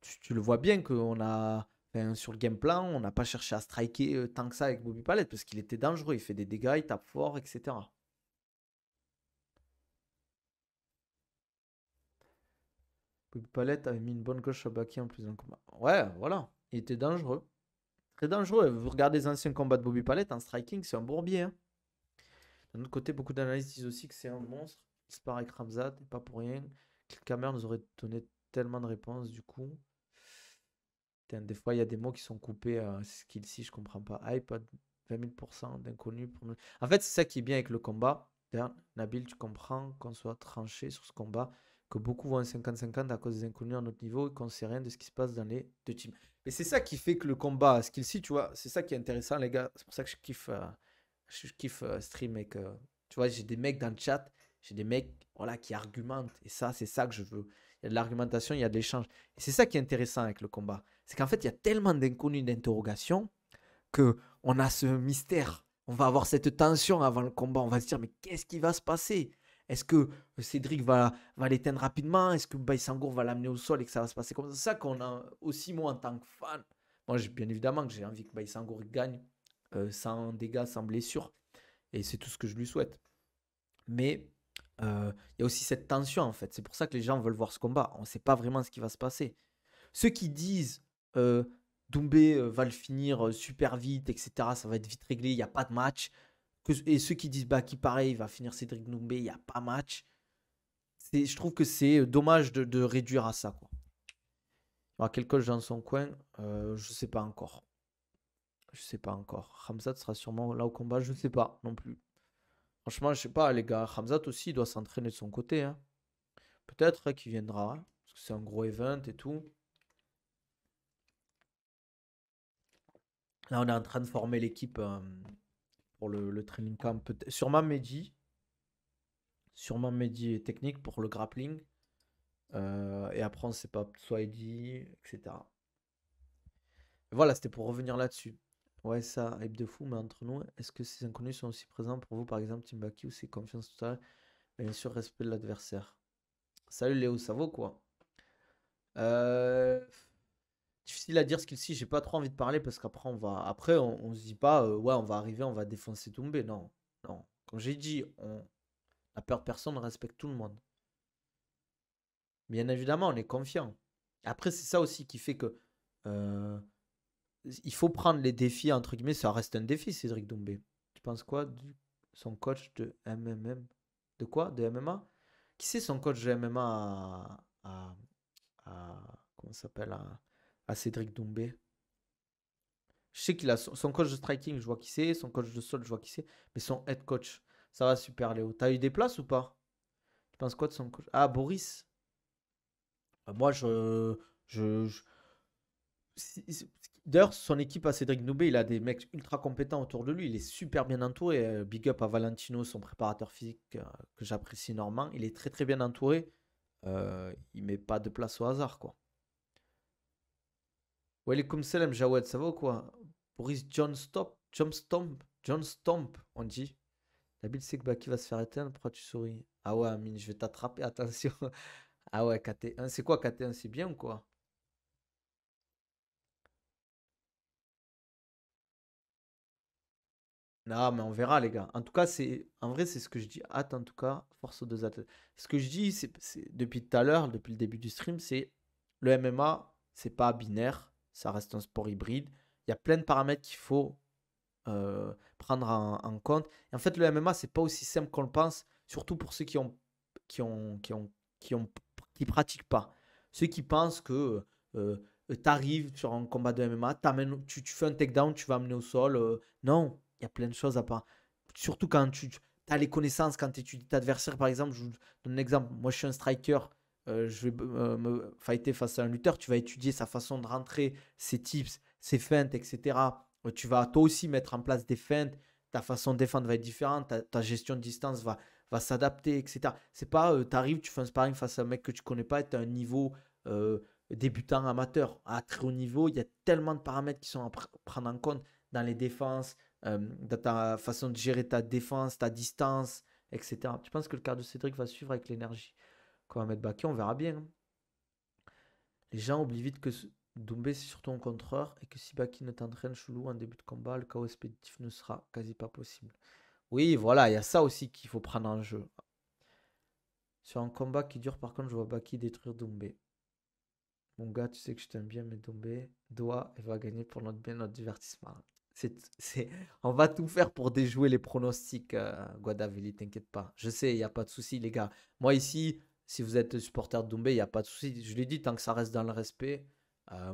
Tu le vois bien qu'on a. Enfin, sur le game plan, on n'a pas cherché à striker tant que ça avec Bobby Palette parce qu'il était dangereux, il fait des dégâts, il tape fort, etc. Bobby Palette avait mis une bonne gauche à Baki en plus d'un combat. Ouais, voilà, il était dangereux. Très dangereux. Vous regardez les anciens combats de Bobby Palette en striking, c'est un bourbier. Hein. D'un autre côté, beaucoup d'analystes disent aussi que c'est un monstre. Il se part avec Ramzat, et pas pour rien. Clickhammer nous aurait donné tellement de réponses du coup. Putain, des fois, il y a des mots qui sont coupés à ce qu'il-ci, je comprends pas. iPod, 20 000% d'inconnus. En fait, c'est ça qui est bien avec le combat. D'ailleurs, Nabil, tu comprends qu'on soit tranché sur ce combat, que beaucoup vont en 50-50 à cause des inconnus à notre niveau et qu'on sait rien de ce qui se passe dans les deux teams. Mais c'est ça qui fait que le combat, ce qu'il-ci, tu vois, c'est ça qui est intéressant, les gars. C'est pour ça que je kiffe stream et que, tu vois, j'ai des mecs dans le chat, j'ai des mecs, voilà, qui argumentent. Et ça, c'est ça que je veux. Il y a de l'argumentation, il y a de l'échange. Et c'est ça qui est intéressant avec le combat. C'est qu'en fait, il y a tellement d'inconnus, d'interrogations, que on a ce mystère. On va avoir cette tension avant le combat. On va se dire, mais qu'est-ce qui va se passer? Est-ce que Cédric va l'éteindre rapidement? Est-ce que Baïsangour va l'amener au sol et que ça va se passer comme ça? C'est ça qu'on a aussi, moi, en tant que fan. Moi, bien évidemment que j'ai envie que Baïsangour gagne sans dégâts, sans blessure. Et c'est tout ce que je lui souhaite. Mais il y a aussi cette tension, en fait. C'est pour ça que les gens veulent voir ce combat. On ne sait pas vraiment ce qui va se passer. Ceux qui disent euh, Doumbé va le finir super vite, etc., ça va être vite réglé, il n'y a pas de match. Et ceux qui disent Baki, pareil, il va finir Cédric Doumbé, il n'y a pas match. Je trouve que c'est dommage de réduire à ça. Quoi. Il y aura quel coach dans son coin je ne sais pas encore. Je sais pas encore. Hamzat sera sûrement là au combat, je ne sais pas non plus. Franchement, je sais pas, les gars. Hamzat aussi, il doit s'entraîner de son côté. Hein. Peut-être qu'il viendra, hein, parce que c'est un gros event et tout. Là, on est en train de former l'équipe pour le training camp. Sûrement Mehdi est technique pour le grappling. Et après, on ne sait pas, soit Eddy, etc. Voilà, c'était pour revenir là-dessus. Ouais, ça, hype de fou, mais entre nous, est-ce que ces inconnus sont aussi présents pour vous, par exemple, Timbaki, ou c'est confiance totale? Bien sûr, respect de l'adversaire. Salut Léo, ça vaut quoi? Euh, Difficile à dire ce qu'il ci j'ai pas trop envie de parler parce qu'après on se dit pas ouais on va arriver, on va défoncer Doumbé. Non, non. Comme j'ai dit, on a peur de personne, on respecte tout le monde. Bien évidemment, on est confiant. Après, c'est ça aussi qui fait que euh, il faut prendre les défis entre guillemets. Ça reste un défi, Cédric Doumbé. Tu penses quoi de son coach de MMM? De quoi? De MMA? Qui c'est son coach de MMA comment ça s'appelle à Cédric Doumbé? Je sais qu'il a son coach de striking, je vois qui c'est. Son coach de sol, je vois qui c'est. Mais son head coach, ça va super, Léo. T'as eu des places ou pas? Tu penses quoi de son coach? Ah, Boris. Moi, je- D'ailleurs, son équipe à Cédric Noubé, il a des mecs ultra compétents autour de lui. Il est super bien entouré. Big up à Valentino, son préparateur physique, que j'apprécie énormément. Il est très très bien entouré. Il met pas de place au hasard, quoi. Welcome salam, Jawed, ça va ou quoi? Boris John Stomp, on dit. Nabil sait que Baki va se faire éteindre, pourquoi tu souris? Ah ouais, Amine, je vais t'attraper, attention. Ah ouais, KT1, c'est quoi KT1? C'est bien ou quoi? Non, mais on verra, les gars. En tout cas, en vrai, c'est ce que je dis. Hâte, en tout cas, force aux deux athlètes. Ce que je dis, depuis tout à l'heure, depuis le début du stream, c'est le MMA, c'est pas binaire, ça reste un sport hybride. Il y a plein de paramètres qu'il faut prendre en compte. Et en fait, le MMA, c'est pas aussi simple qu'on le pense, surtout pour ceux qui ont, qui ont, qui ont, qui pratiquent pas. Ceux qui pensent que tu arrives sur un combat de MMA, tu fais un takedown, tu vas amener au sol. Non, il y a plein de choses à part. Surtout quand tu as les connaissances, quand tu étudies ton adversaire, par exemple, je vous donne un exemple. Moi, je suis un striker. Je vais me fighter face à un lutteur. Tu vas étudier sa façon de rentrer, ses tips, ses feintes, etc. Tu vas toi aussi mettre en place des feintes. Ta façon de défendre va être différente. Ta gestion de distance va s'adapter, etc. C'est pas, tu arrives, tu fais un sparring face à un mec que tu connais pas et tu as un niveau débutant amateur. À très haut niveau, il y a tellement de paramètres qui sont à prendre en compte dans les défenses, dans ta façon de gérer ta défense, ta distance, etc. Tu penses que le cas de Cédric va suivre avec l'énergie qu'on va mettre Baki? On verra bien. Hein. Les gens oublient vite que Doumbé, c'est surtout un contreur et que si Baki ne t'entraîne chelou en début de combat, le chaos expéditif ne sera quasi pas possible. Oui, voilà, il y a ça aussi qu'il faut prendre en jeu. Sur un combat qui dure, par contre, je vois Baki détruire Doumbé. Mon gars, tu sais que je t'aime bien, mais Doumbé doit et va gagner pour notre bien, notre divertissement. On va tout faire pour déjouer les pronostics, Guadavili, t'inquiète pas. Je sais, il n'y a pas de souci, les gars. Moi, ici, si vous êtes supporter de Doumbé, il n'y a pas de souci. Je l'ai dit, tant que ça reste dans le respect.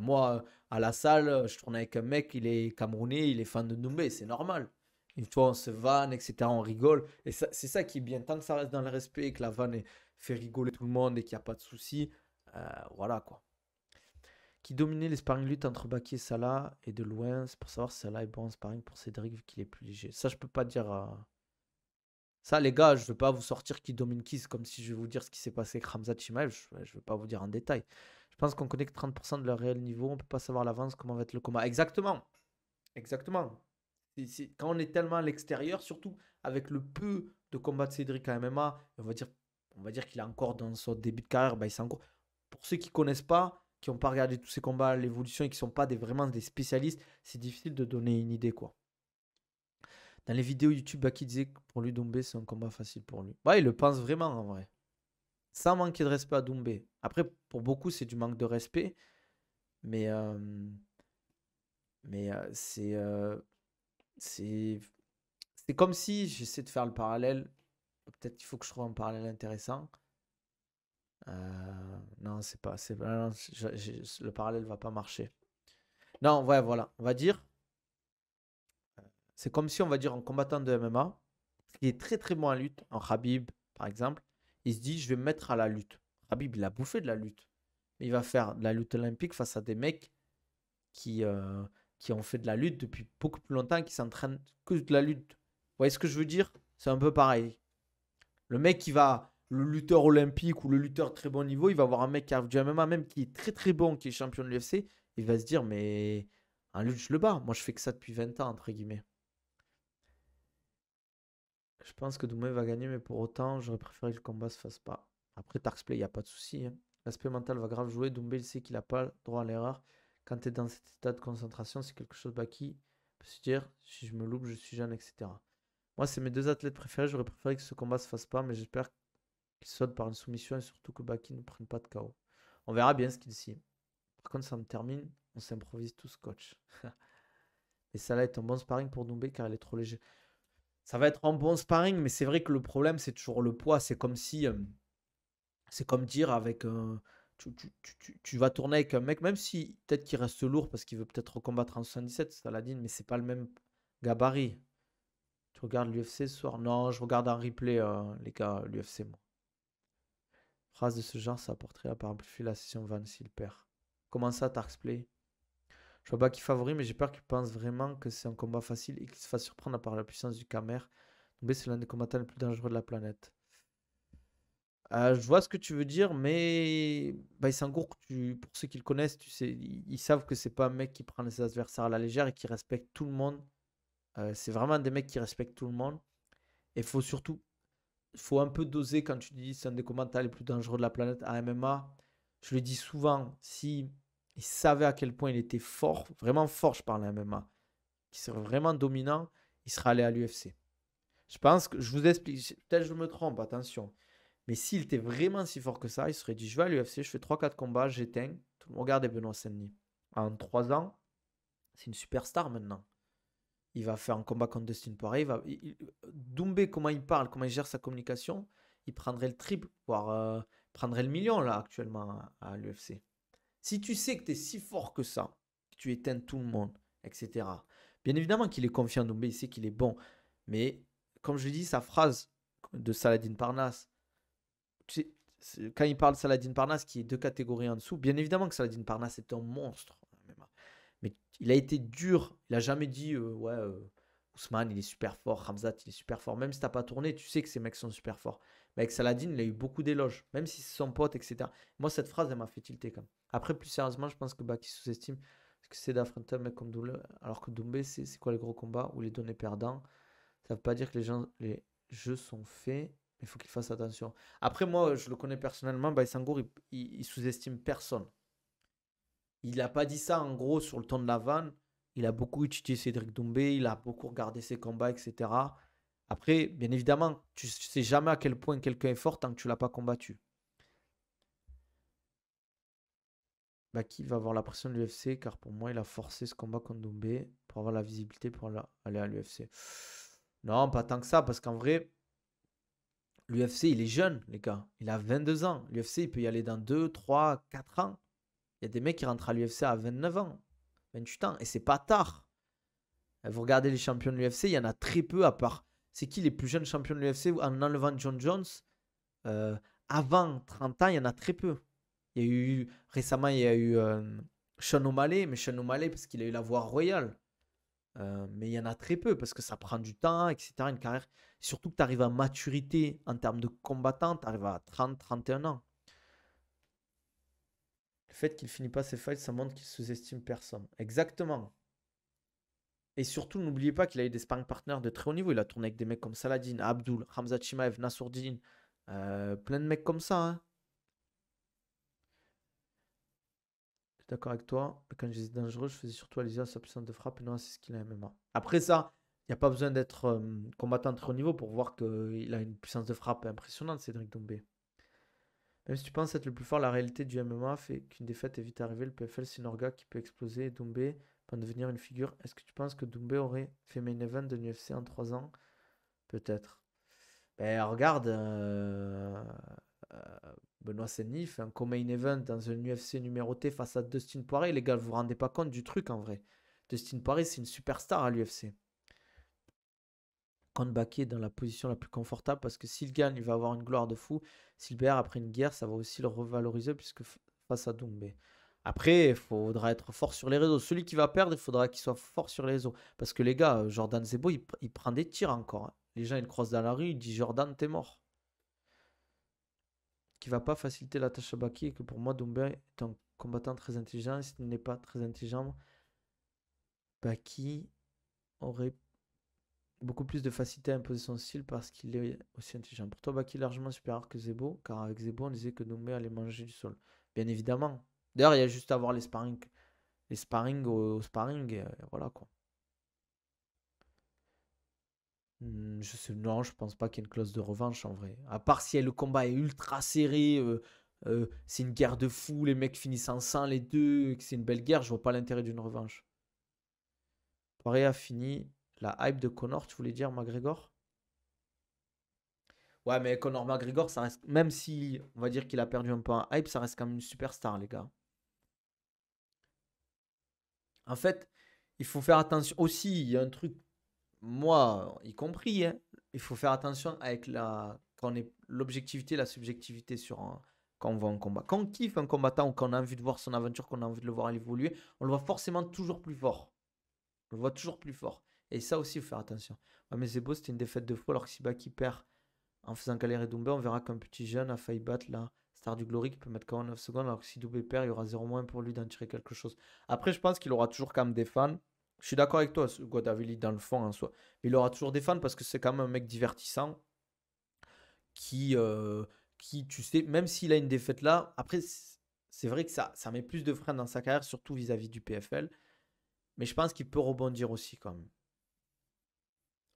Moi, à la salle, je tourne avec un mec, il est camerounais, il est fan de Doumbé, c'est normal. Une fois, on se vanne, etc., on rigole. Et c'est ça qui est bien. Tant que ça reste dans le respect, que la vanne fait rigoler tout le monde et qu'il n'y a pas de souci, voilà quoi. Qui dominait les sparring luttes entre Baki et Salah et de loin, c'est pour savoir si Salah est bon en sparring pour Cédric vu qu'il est plus léger. Ça, je peux pas dire. Ça, les gars, je ne vais pas vous sortir qui domine qui. C'est comme si je vais vous dire ce qui s'est passé avec Ramzat Chimaev. Je ne vais pas vous dire en détail. Je pense qu'on connaît que 30% de leur réel niveau. On ne peut pas savoir à l'avance comment va être le combat. Exactement. Exactement. Quand on est tellement à l'extérieur, surtout avec le peu de combats de Cédric à MMA, on va dire qu'il est encore dans son début de carrière. Bah, il encore... Pour ceux qui ne connaissent pas, qui n'ont pas regardé tous ces combats, l'évolution et qui ne sont pas vraiment des spécialistes, c'est difficile de donner une idée, quoi. Dans les vidéos YouTube, Baki disait que pour lui, Doumbé, c'est un combat facile pour lui. Ouais, il le pense vraiment, en vrai. Sans manquer de respect à Doumbé. Après, pour beaucoup, c'est du manque de respect. Mais, c'est c'est comme si, j'essaie de faire le parallèle. Peut-être qu'il faut que je trouve un parallèle intéressant. Non, c'est pas. Non, le parallèle va pas marcher. Non, ouais, voilà. On va dire. C'est comme si, on va dire, un combattant de MMA, qui est très très bon en lutte, en Khabib par exemple, il se dit je vais me mettre à la lutte. Khabib, il a bouffé de la lutte. Mais il va faire de la lutte olympique face à des mecs qui, euh, qui ont fait de la lutte depuis beaucoup plus longtemps, qui s'entraînent que de la lutte. Vous voyez ce que je veux dire? C'est un peu pareil. Le mec qui va, le lutteur olympique ou le lutteur de très bon niveau, il va voir un mec qui a du MMA, même qui est très très bon, qui est champion de l'UFC, il va se dire mais en lutte je le bats. Moi je fais que ça depuis 20 ans, entre guillemets. Je pense que Doumbé va gagner, mais pour autant, j'aurais préféré que le combat se fasse pas. Après, Tarksplay, il n'y a pas de souci, hein. L'aspect mental va grave jouer. Doumbé, il sait qu'il n'a pas droit à l'erreur. Quand tu es dans cet état de concentration, c'est quelque chose Baki peut se dire si je me loupe, je suis jeune, etc. Moi, c'est mes deux athlètes préférés. J'aurais préféré que ce combat se fasse pas, mais j'espère qu'il saute par une soumission et surtout que Baki ne prenne pas de KO. On verra bien ce qu'il dit. Par contre, ça me termine. On s'improvise tous, coach. Et ça là est un bon sparring pour Doumbé car il est trop léger. Ça va être un bon sparring, mais c'est vrai que le problème, c'est toujours le poids. C'est comme si, c'est comme dire avec un. Tu vas tourner avec un mec, même si peut-être qu'il reste lourd parce qu'il veut peut-être recombattre en 77, Saladin, mais c'est pas le même gabarit. Tu regardes l'UFC ce soir? Non, je regarde en replay, les gars, l'UFC, moi. Phrase de ce genre, ça apporterait à amplifier la session Van s'il perd. Comment ça, Tarksplay? Je vois pas qui favori, mais j'ai peur qu'il pense vraiment que c'est un combat facile et qu'il se fasse surprendre par la puissance du Camer. Doumbé, c'est l'un des combattants les plus dangereux de la planète. Je vois ce que tu veux dire, mais Baïsangour, pour ceux qui le connaissent, tu sais, ils savent que c'est pas un mec qui prend ses adversaires à la légère et qui respecte tout le monde. C'est vraiment des mecs qui respectent tout le monde. Et faut un peu doser quand tu dis c'est un des combattants les plus dangereux de la planète à MMA. Je le dis souvent, si il savait à quel point il était fort, vraiment fort, je parle à MMA, qui serait vraiment dominant, il serait allé à l'UFC. Je pense que, je vous explique, peut-être je me trompe, attention. Mais s'il était vraiment si fort que ça, il serait dit je vais à l'UFC, je fais 3-4 combats, j'éteins. Tout le monde regarde Benoît Saint-Denis. En 3 ans, c'est une superstar maintenant. Il va faire un combat contre Dustin Poirier. Doumbé, comment il parle, comment il gère sa communication, il prendrait le triple, voire prendrait le million là actuellement à l'UFC. Si tu sais que tu es si fort que ça, que tu éteins tout le monde, etc. Bien évidemment qu'il est confiant, Doumbé, il sait qu'il est bon. Mais comme je dis, sa phrase de Saladin Parnasse, tu sais, quand il parle de Saladin Parnasse, qui est 2 catégories en dessous, bien évidemment que Saladin Parnasse est un monstre. Mais il a été dur. Il a jamais dit ouais, Ousmane il est super fort, Ramzat il est super fort. Même si t'as pas tourné, tu sais que ces mecs sont super forts. Mais avec Saladin, il a eu beaucoup d'éloges, même si c'est son pote, etc. Moi, cette phrase, elle m'a fait tilter quand même. Après, plus sérieusement, je pense que Baki sous-estime ce que c'est d'affronter un mec comme Doumbé. Alors que Doumbé, c'est quoi les gros combats où les données perdants? Ça veut pas dire que les jeux sont faits, mais il faut qu'il fasse attention. Après, moi, je le connais personnellement, Baïsangour, il sous-estime personne. Il a pas dit ça en gros sur le ton de la vanne. Il a beaucoup étudié Cédric Doumbé, il a beaucoup regardé ses combats, etc. Après, bien évidemment, tu sais jamais à quel point quelqu'un est fort tant que tu l'as pas combattu. Baki va avoir la pression de l'UFC car pour moi, il a forcé ce combat contre Doumbé pour avoir la visibilité pour aller à l'UFC. Non, pas tant que ça, parce qu'en vrai, l'UFC, il est jeune, les gars. Il a 22 ans. L'UFC, il peut y aller dans 2, 3, 4 ans. Il y a des mecs qui rentrent à l'UFC à 29 ans, 28 ans, et c'est pas tard. Vous regardez les champions de l'UFC, il y en a très peu à part. C'est qui les plus jeunes champions de l'UFC en enlevant John Jones? Avant 30 ans, il y en a très peu. Il y a eu récemment, il y a eu Sean O'Malley, mais Sean O'Malley parce qu'il a eu la voie royale. Mais il y en a très peu parce que ça prend du temps, etc. Une carrière. Surtout que tu arrives à maturité en termes de combattant, tu arrives à 30, 31 ans. Le fait qu'il finit pas ses fights, ça montre qu'il sous-estime personne. Exactement. Et surtout, n'oubliez pas qu'il a eu des sparring partners de très haut niveau. Il a tourné avec des mecs comme Saladin, Abdul, Hamza Chimaev, Nassourdine. Plein de mecs comme ça. Hein. Je suis d'accord avec toi. Quand je disais dangereux, je faisais surtout allusion à sa puissance de frappe et non à ses skills à MMA. Après ça, il n'y a pas besoin d'être combattant de très haut niveau pour voir qu'il a une puissance de frappe impressionnante, Cédric Doumbé. Même si tu penses être le plus fort, la réalité du MMA fait qu'une défaite est vite arrivée. Le PFL, c'est une orga qui peut exploser et Doumbé peut en devenir une figure. Est-ce que tu penses que Doumbé aurait fait main event de l'UFC en 3 ans? Peut-être. Ben, regarde, euh, Benoît Senny fait un co-main event dans un UFC numéroté face à Dustin Poirier. Les gars, vous vous rendez pas compte du truc en vrai. Dustin Poirier, c'est une superstar à l'UFC. Contre Baké est dans la position la plus confortable parce que s'il gagne, il va avoir une gloire de fou. S'il perd après une guerre, ça va aussi le revaloriser puisque face à Doumbé. Après, il faudra être fort sur les réseaux. Celui qui va perdre, il faudra qu'il soit fort sur les réseaux. Parce que les gars, Jordan Zebo, il prend des tirs encore. Hein. Les gens, ils le croisent dans la rue, ils disent Jordan, t'es mort. Qui va pas faciliter la tâche à Baki et que pour moi, Doumbé est un combattant très intelligent. Et s'il n'est pas très intelligent, Baki aurait beaucoup plus de facilité à imposer son style parce qu'il est aussi intelligent. Pour toi, Baki est largement supérieur que Zebo, car avec Zebo, on disait que Doumbé allait manger du sol. Bien évidemment. D'ailleurs, il y a juste à voir les sparring au sparring, et voilà quoi. Non, je pense pas qu'il y ait une clause de revanche en vrai. À part si le combat est ultra serré, c'est une guerre de fou, les mecs finissent en sang les deux, que c'est une belle guerre, je vois pas l'intérêt d'une revanche. Poirier a fini la hype de Connor, tu voulais dire McGregor? Ouais, mais Conor McGregor, ça reste, même si on va dire qu'il a perdu un peu en hype, ça reste quand même une superstar, les gars. En fait, il faut faire attention aussi, il y a un truc, moi y compris, hein, il faut faire attention avec quand on est l'objectivité, la subjectivité quand on voit un combat. Quand on kiffe un combattant ou qu'on a envie de voir son aventure, qu'on a envie de le voir évoluer, on le voit forcément toujours plus fort. On le voit toujours plus fort. Et ça aussi, il faut faire attention. Ouais, mais c'est beau, c'était une défaite de fou, alors que si Baki perd en faisant galérer Doumbé, on verra qu'un petit jeune a failli battre la star du Glory qui peut mettre 49 secondes, alors que si Doumbé perd, il y aura 0 moins pour lui d'en tirer quelque chose. Après, je pense qu'il aura toujours quand même des fans. Je suis d'accord avec toi, Guadavili, dans le fond en soi. Mais il aura toujours des fans parce que c'est quand même un mec divertissant qui, tu sais, même s'il a une défaite là, après, c'est vrai que ça met plus de freins dans sa carrière, surtout vis-à-vis du PFL. Mais je pense qu'il peut rebondir aussi quand même.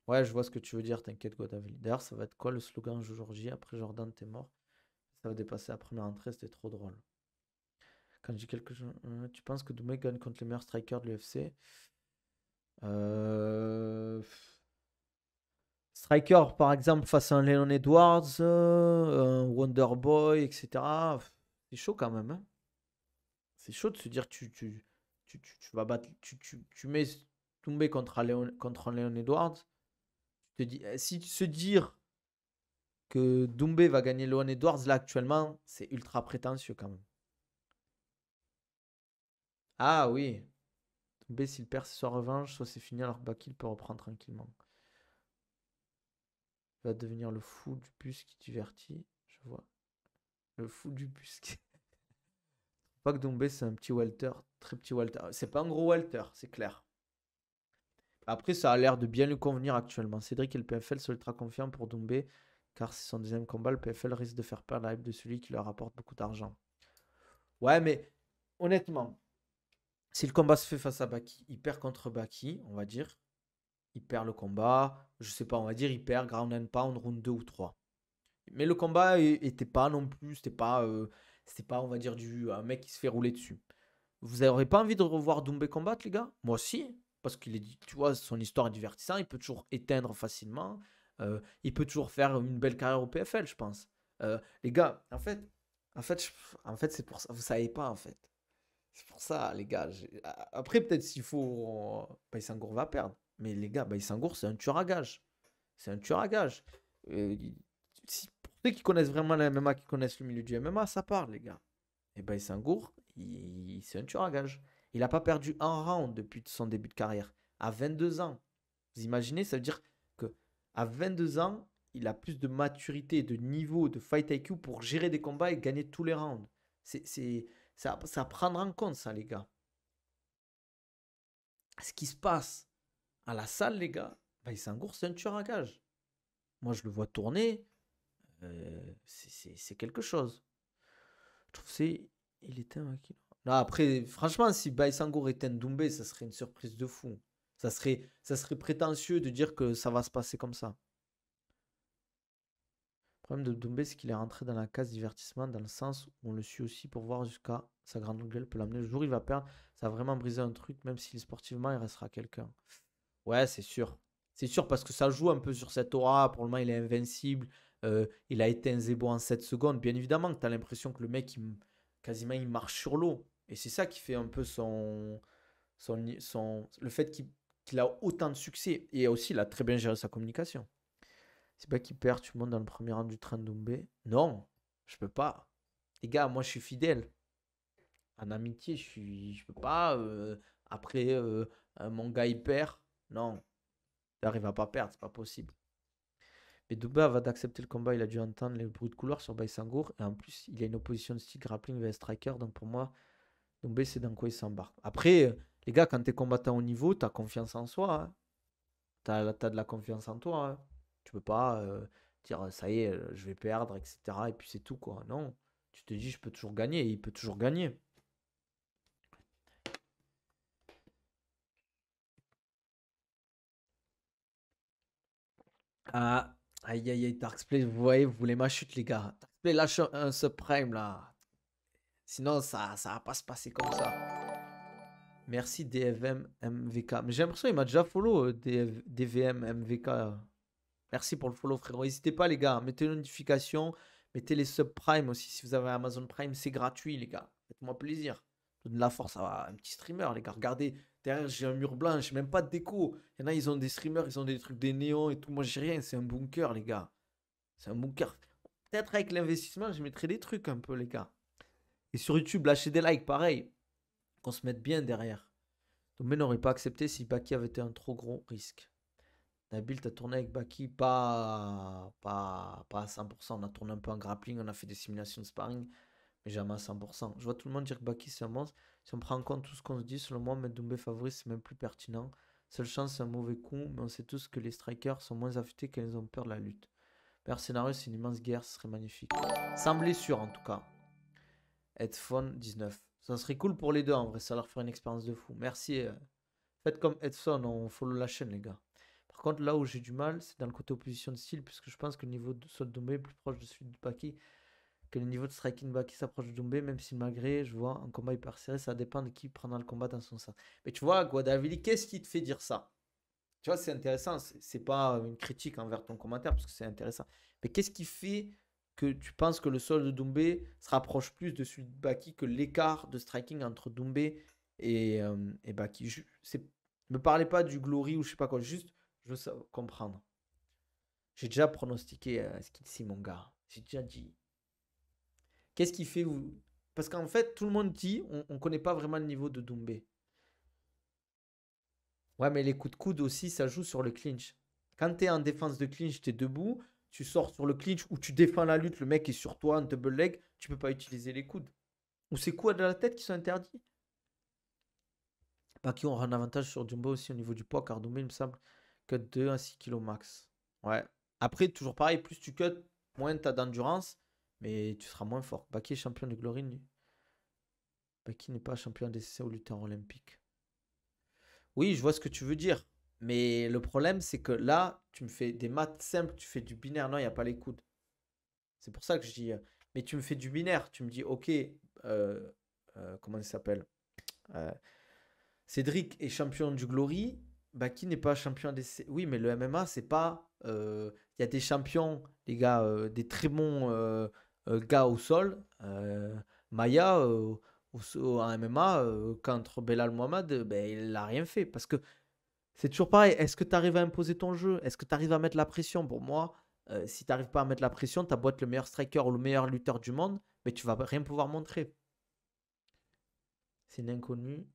Ouais, je vois ce que tu veux dire, t'inquiète, Godavili. D'ailleurs, ça va être quoi le slogan aujourd'hui après Jordan, t'es mort? Ça va dépasser la première entrée, c'était trop drôle. Quand je dis quelque chose, tu penses que Doumé gagne contre les meilleurs strikers de l'UFC? Euh... Striker, par exemple, face à un Leon Edwards, un Wonderboy, etc. C'est chaud quand même. Hein. C'est chaud de se dire tu vas battre, tu mets Doumbé contre un Leon Edwards. Tu te dis, si se dire que Doumbé va gagner Leon Edwards, là actuellement, c'est ultra prétentieux quand même. Ah oui, Doumbé, s'il perd, c'est soit revanche, soit c'est fini, alors que Bakil peut reprendre tranquillement. Il va devenir le fou du bus qui divertit, je vois. Le fou du bus qui... Pas que Doumbé, c'est un petit welter, très petit welter. C'est pas un gros welter, c'est clair. Après, ça a l'air de bien lui convenir actuellement. Cédric et le PFL sont ultra confiants pour Doumbé, car c'est son deuxième combat. Le PFL risque de faire perdre la hype de celui qui leur apporte beaucoup d'argent. Ouais, mais honnêtement, Si le combat se fait face à Baki, il perd contre Baki, on va dire. Il perd le combat. Je sais pas, on va dire il perd ground and pound, round 2 ou 3. Mais le combat était pas non plus, c'était pas, on va dire, un mec qui se fait rouler dessus. Vous n'aurez pas envie de revoir Doumbé combattre, les gars? Moi aussi, parce qu'il est, tu vois, son histoire est divertissante, il peut toujours éteindre facilement, il peut toujours faire une belle carrière au PFL, je pense. Les gars, en fait, je- c'est pour ça, vous savez pas, en fait. C'est pour ça, les gars. Après, peut-être s'il faut, Baïsangour va perdre. Mais les gars, Baïsangour, c'est un tueur à gage. C'est un tueur à gage. Il- pour ceux qui connaissent vraiment la MMA, qui connaissent le milieu du MMA, ça parle, les gars. Et Baïsangour, c'est un tueur à gage. Il n'a pas perdu un round depuis son début de carrière. À 22 ans. Vous imaginez, ça veut dire que à 22 ans, il a plus de maturité, de niveau, de fight IQ pour gérer des combats et gagner tous les rounds. Ça à prendre en compte, ça, les gars. Ce qui se passe à la salle, les gars, Baïsangour, c'est un tueur à gage. Moi, je le vois tourner. C'est quelque chose. Je trouve que c'est. Il était un kilo. Non, après, franchement, si Baïsangour était un Doumbé, ça serait une surprise de fou. Ça serait prétentieux de dire que ça va se passer comme ça. Le problème de Doumbé, c'est qu'il est rentré dans la case divertissement, dans le sens où on le suit aussi pour voir jusqu'à sa grande gueule peut l'amener. Le jour où il va perdre, ça va vraiment briser un truc, même si sportivement, il restera quelqu'un. Ouais, c'est sûr. C'est sûr parce que ça joue un peu sur cette aura. Pour le moment, il est invincible. Il a été un Zebo en 7 secondes. Bien évidemment que tu as l'impression que le mec, quasiment, il marche sur l'eau. Et c'est ça qui fait un peu le fait qu'il a autant de succès. Et aussi, il a très bien géré sa communication. C'est pas qu'il perd, tu montes dans le premier rang du train de Doumbé. Non, je peux pas. Les gars, moi, je suis fidèle. En amitié, je peux pas. Après, mon gars, il perd. Non, il n'arrive à pas perdre, c'est pas possible. Mais Doumbé, avant d'accepter le combat, il a dû entendre les bruits de couloir sur Baïsangour. Et en plus, il a une opposition de style grappling vs striker. Donc pour moi, Doumbé, c'est dans quoi il s'embarque. Après, les gars, quand tu es combattant au niveau, tu as confiance en soi. Hein. Tu as, de la confiance en toi. Hein. Tu peux pas dire ça y est, je vais perdre, etc. Et puis c'est tout, quoi. Non. Tu te dis, je peux toujours gagner. Et il peut toujours gagner. Ah, aïe aïe aïe, Darkplay, vous voyez, vous voulez ma chute, les gars. Darkplay lâche un subprime là. Sinon, ça va pas se passer comme ça. Merci DVM MVK. Mais j'ai l'impression qu'il m'a déjà follow DVM MVK. Merci pour le follow, frérot. N'hésitez pas, les gars. Mettez les notifications. Mettez les subprimes aussi. Si vous avez Amazon Prime, c'est gratuit, les gars. Faites-moi plaisir. Donne de la force à un petit streamer, les gars. Regardez, derrière, j'ai un mur blanc. J'ai même pas de déco. Il y en a, ils ont des streamers, ils ont des trucs, des néons et tout. Moi, j'ai rien. C'est un bunker, les gars. C'est un bunker. Peut-être avec l'investissement, je mettrai des trucs un peu, les gars. Et sur YouTube, lâchez des likes, pareil. Qu'on se mette bien derrière. Dombé n'aurait pas accepté si Baki avait été un trop gros risque. Nabil, t'as tourné avec Baki, pas à 100%. On a tourné un peu en grappling, on a fait des simulations de sparring, mais jamais à 100%. Je vois tout le monde dire que Baki c'est un monstre. Si on prend en compte tout ce qu'on se dit, selon moi, mettre Doumbé favori, c'est même plus pertinent. Seule chance, c'est un mauvais coup, mais on sait tous que les strikers sont moins affûtés quand ils ont peur de la lutte. Meilleur scénario, c'est une immense guerre, ce serait magnifique. Sans blessure en tout cas. Headphone 19. Ça serait cool pour les deux en vrai, ça leur ferait une expérience de fou. Merci. Faites comme Edson, on follow la chaîne, les gars. Par contre, là où j'ai du mal, c'est dans le côté opposition de style, puisque je pense que le niveau de Sol Doumbé est plus proche de celui de Baki, que le niveau de striking Baki s'approche de Doumbé, même si malgré, je vois, un combat hyper serré, ça dépend de qui prendra le combat dans son sens. Mais tu vois, Guadavili, qu'est-ce qui te fait dire ça? Tu vois, c'est intéressant, c'est pas une critique envers ton commentaire, parce que c'est intéressant. Mais qu'est-ce qui fait que tu penses que le sol de Doumbé se rapproche plus de celui de Baki que l'écart de striking entre Doumbé et Baki? Me parlez pas du Glory ou je sais pas quoi, juste je veux comprendre. J'ai déjà pronostiqué ce qu'il dit, mon gars. J'ai déjà dit. Qu'est-ce qui fait vous. Parce qu'en fait, tout le monde dit on connaît pas vraiment le niveau de Doumbé. Ouais, mais les coups de coude aussi, ça joue sur le clinch. Quand tu es en défense de clinch, tu es debout, tu sors sur le clinch ou tu défends la lutte, le mec est sur toi, un double leg, tu peux pas utiliser les coudes. Ou c'est coups de la tête qui sont interdits. Pas qui ont un avantage sur Dumbo aussi au niveau du poids, car Doumbé, il me semble, cut 2 à 6 kg max. Ouais. Après, toujours pareil, plus tu cut, moins tu as d'endurance, mais tu seras moins fort. Baki est champion de Glory. Baki n'est pas champion d'essai ou lutteur olympique. Oui, je vois ce que tu veux dire. Mais le problème, c'est que là, tu me fais des maths simples, tu fais du binaire. Non, il n'y a pas les coudes. C'est pour ça que je dis. Mais tu me fais du binaire. Tu me dis, ok, comment il s'appelle? Euh, Cédric est champion du Glory. Baki n'est pas champion d'essai. Oui, mais le MMA, c'est pas. Il y a des champions, les gars, des très bons gars au sol. Maya, en MMA, contre Belal Mohamed, ben, il n'a rien fait. Parce que c'est toujours pareil. Est-ce que tu arrives à imposer ton jeu? Est-ce que tu arrives à mettre la pression? Pour moi, si tu n'arrives pas à mettre la pression, tu as beau être le meilleur striker ou le meilleur lutteur du monde, mais tu vas rien pouvoir montrer. C'est une inconnue.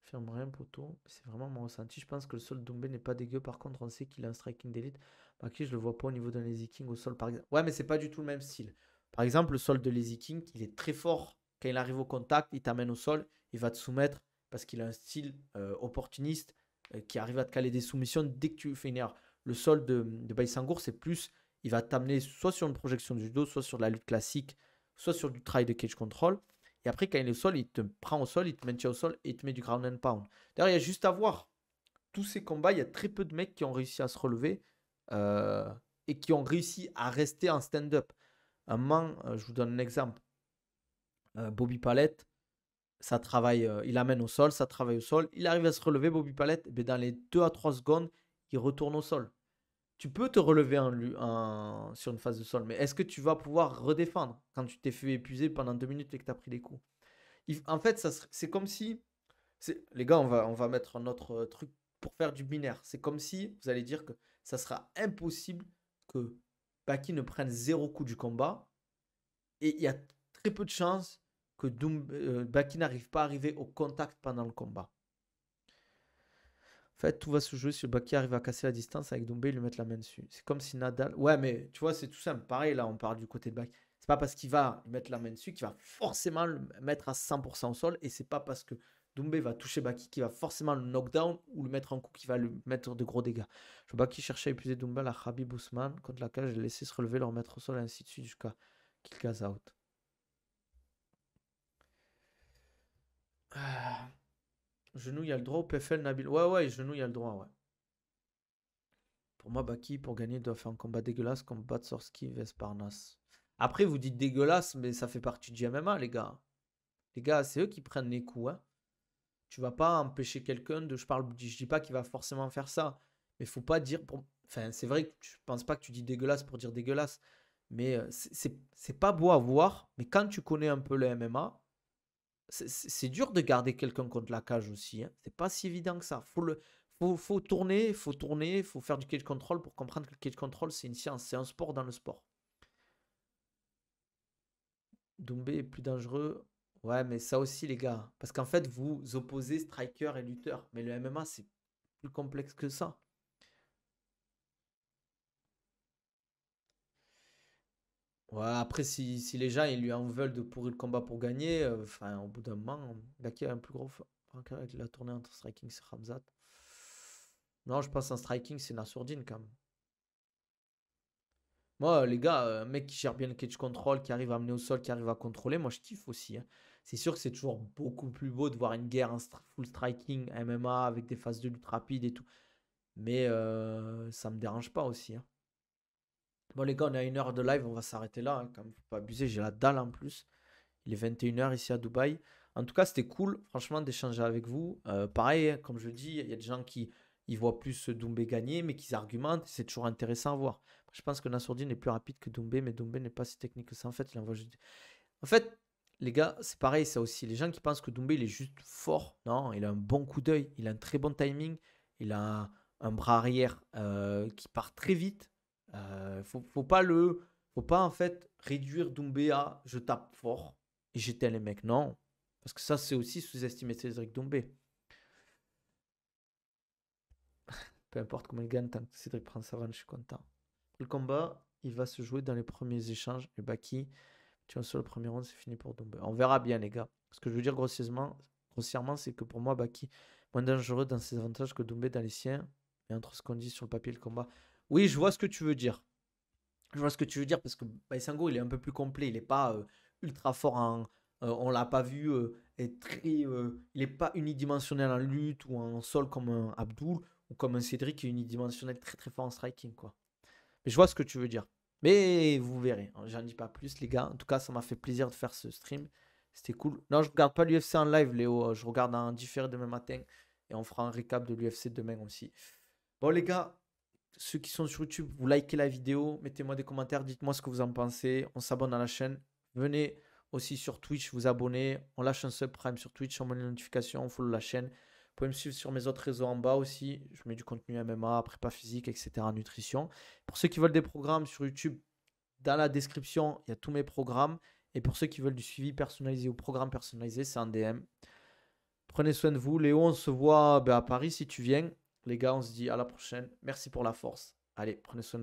Ferme rien, poteau. C'est vraiment mon ressenti. Je pense que le sol de Doumbé n'est pas dégueu. Par contre, on sait qu'il a un striking d'élite. Qui je le vois pas au niveau d'un Lazy King au sol, par exemple. Ouais, mais c'est pas du tout le même style. Par exemple, le sol de Lazy King, il est très fort. Quand il arrive au contact, il t'amène au sol, il va te soumettre parce qu'il a un style opportuniste qui arrive à te caler des soumissions dès que tu fais une erreur. Le sol de Baïsangour, c'est plus, il va t'amener soit sur une projection du judo, soit sur de la lutte classique, soit sur du travail de cage control. Et après, quand il est au sol, il te prend au sol, il te maintient au sol et il te met du ground and pound. D'ailleurs, il y a juste à voir. Tous ces combats, il y a très peu de mecs qui ont réussi à se relever euh, et qui ont réussi à rester en stand-up. Un moment, je vous donne un exemple. Bobby Palette, ça travaille, il amène au sol, ça travaille au sol. Il arrive à se relever, Bobby Palette, et dans les 2 à 3 secondes, il retourne au sol. Tu peux te relever sur une phase de sol, mais est-ce que tu vas pouvoir redéfendre quand tu t'es fait épuiser pendant 2 minutes et que tu as pris des coups? En fait, c'est comme si. Les gars, on va mettre un autre truc pour faire du binaire. C'est comme si vous allez dire que ça sera impossible que Baki ne prenne 0 coup du combat. Et il y a très peu de chances que Baki n'arrive pas à arriver au contact pendant le combat. En fait, tout va se jouer si Baki arrive à casser la distance avec Doumbé et lui mettre la main dessus. C'est comme si Nadal. Ouais, mais tu vois, c'est tout simple. Pareil, là, on parle du côté de Baki. C'est pas parce qu'il va lui mettre la main dessus qu'il va forcément le mettre à 100% au sol. Et c'est pas parce que Doumbé va toucher Baki qu'il va forcément le knockdown ou le mettre en coup qui va lui mettre de gros dégâts. Je vois Baki chercher à épuiser Doumbé à Khabib Ousmane contre laquelle je l'ai laissé se relever, le remettre au sol et ainsi de suite jusqu'à qu'il case out. Ah. Genou, il y a le droit au PFL Nabil. Ouais, ouais, genou, il y a le droit, ouais. Pour moi, Baki, pour gagner, doit faire un combat dégueulasse comme Batsorski, Vesparnas. Après, vous dites dégueulasse, mais ça fait partie du MMA, les gars. Les gars, c'est eux qui prennent les coups, hein. Tu vas pas empêcher quelqu'un de. Je dis pas qu'il va forcément faire ça. Mais faut pas dire. Enfin, c'est vrai que je pense pas que tu dis dégueulasse pour dire dégueulasse. Mais c'est pas beau à voir. Mais quand tu connais un peu le MMA, c'est dur de garder quelqu'un contre la cage aussi, hein. C'est pas si évident que ça. Faut tourner, faut faire du cage control pour comprendre que le cage control, c'est une science, c'est un sport dans le sport. Doumbé est plus dangereux. Ouais, mais ça aussi, les gars. Parce qu'en fait, vous opposez striker et lutteur. Mais le MMA, c'est plus complexe que ça. Ouais, après, si les gens ils lui en veulent de pourrir le combat pour gagner, enfin, au bout d'un moment, Baki a un plus gros vainqueur avec la tournée entre striking, c'est Ramzat. Non, je pense en striking, c'est Nassourdine quand même. Moi, les gars, un mec qui gère bien le catch control, qui arrive à amener au sol, qui arrive à contrôler, moi je kiffe aussi, hein. C'est sûr que c'est toujours beaucoup plus beau de voir une guerre en full striking, MMA, avec des phases de lutte rapide et tout. Mais ça me dérange pas aussi, hein. Bon, les gars, on a 1 heure de live, on va s'arrêter là, hein, quand même, faut pas abuser, j'ai la dalle en plus. Il est 21 h ici à Dubaï. En tout cas, c'était cool, franchement, d'échanger avec vous. Pareil, hein, comme je le dis, il y a des gens qui ils voient plus Doumbé gagner, mais qui argumentent. C'est toujours intéressant à voir. Je pense que Nassourdine est plus rapide que Doumbé, mais Doumbé n'est pas si technique que ça. En fait, il envoie juste. En fait, les gars, c'est pareil, ça aussi. Les gens qui pensent que Doumbé, il est juste fort. Non, il a un bon coup d'œil, il a un très bon timing, il a un bras arrière qui part très vite. Faut pas en fait réduire Doumbé à je tape fort et j'éteins les mecs. Non, parce que ça, c'est aussi sous-estimer Cédric Doumbé. Peu importe comment il gagne, tant que Cédric prend sa vanne, je suis content. Le combat, il va se jouer dans les premiers échanges. Et Baki, tu vois, sur le premier round, c'est fini pour Doumbé. On verra bien, les gars. Ce que je veux dire grossièrement, c'est que pour moi, Baki, moins dangereux dans ses avantages que Doumbé dans les siens. Et entre ce qu'on dit sur le papier et le combat. Oui, je vois ce que tu veux dire. Je vois ce que tu veux dire parce que Baisango, il est un peu plus complet. Il n'est pas ultra fort on l'a pas vu être très. Il n'est pas unidimensionnel en lutte ou en sol comme un Abdul ou comme un Cédric qui est unidimensionnel très très fort en striking, quoi. Mais je vois ce que tu veux dire. Mais vous verrez. J'en dis pas plus, les gars. En tout cas, ça m'a fait plaisir de faire ce stream. C'était cool. Non, je regarde pas l'UFC en live, Léo. Je regarde en différé demain matin. Et on fera un récap de l'UFC demain aussi. Bon, les gars, ceux qui sont sur YouTube, vous likez la vidéo. Mettez-moi des commentaires. Dites-moi ce que vous en pensez. On s'abonne à la chaîne. Venez aussi sur Twitch vous abonner. On lâche un subprime sur Twitch. On met les notifications. On follow la chaîne. Vous pouvez me suivre sur mes autres réseaux en bas aussi. Je mets du contenu MMA, prépa physique, etc. Nutrition. Pour ceux qui veulent des programmes sur YouTube, dans la description, il y a tous mes programmes. Et pour ceux qui veulent du suivi personnalisé ou programme personnalisé, c'est en DM. Prenez soin de vous. Léo, on se voit à Paris si tu viens. Les gars, on se dit à la prochaine. Merci pour la force. Allez, prenez soin de vous.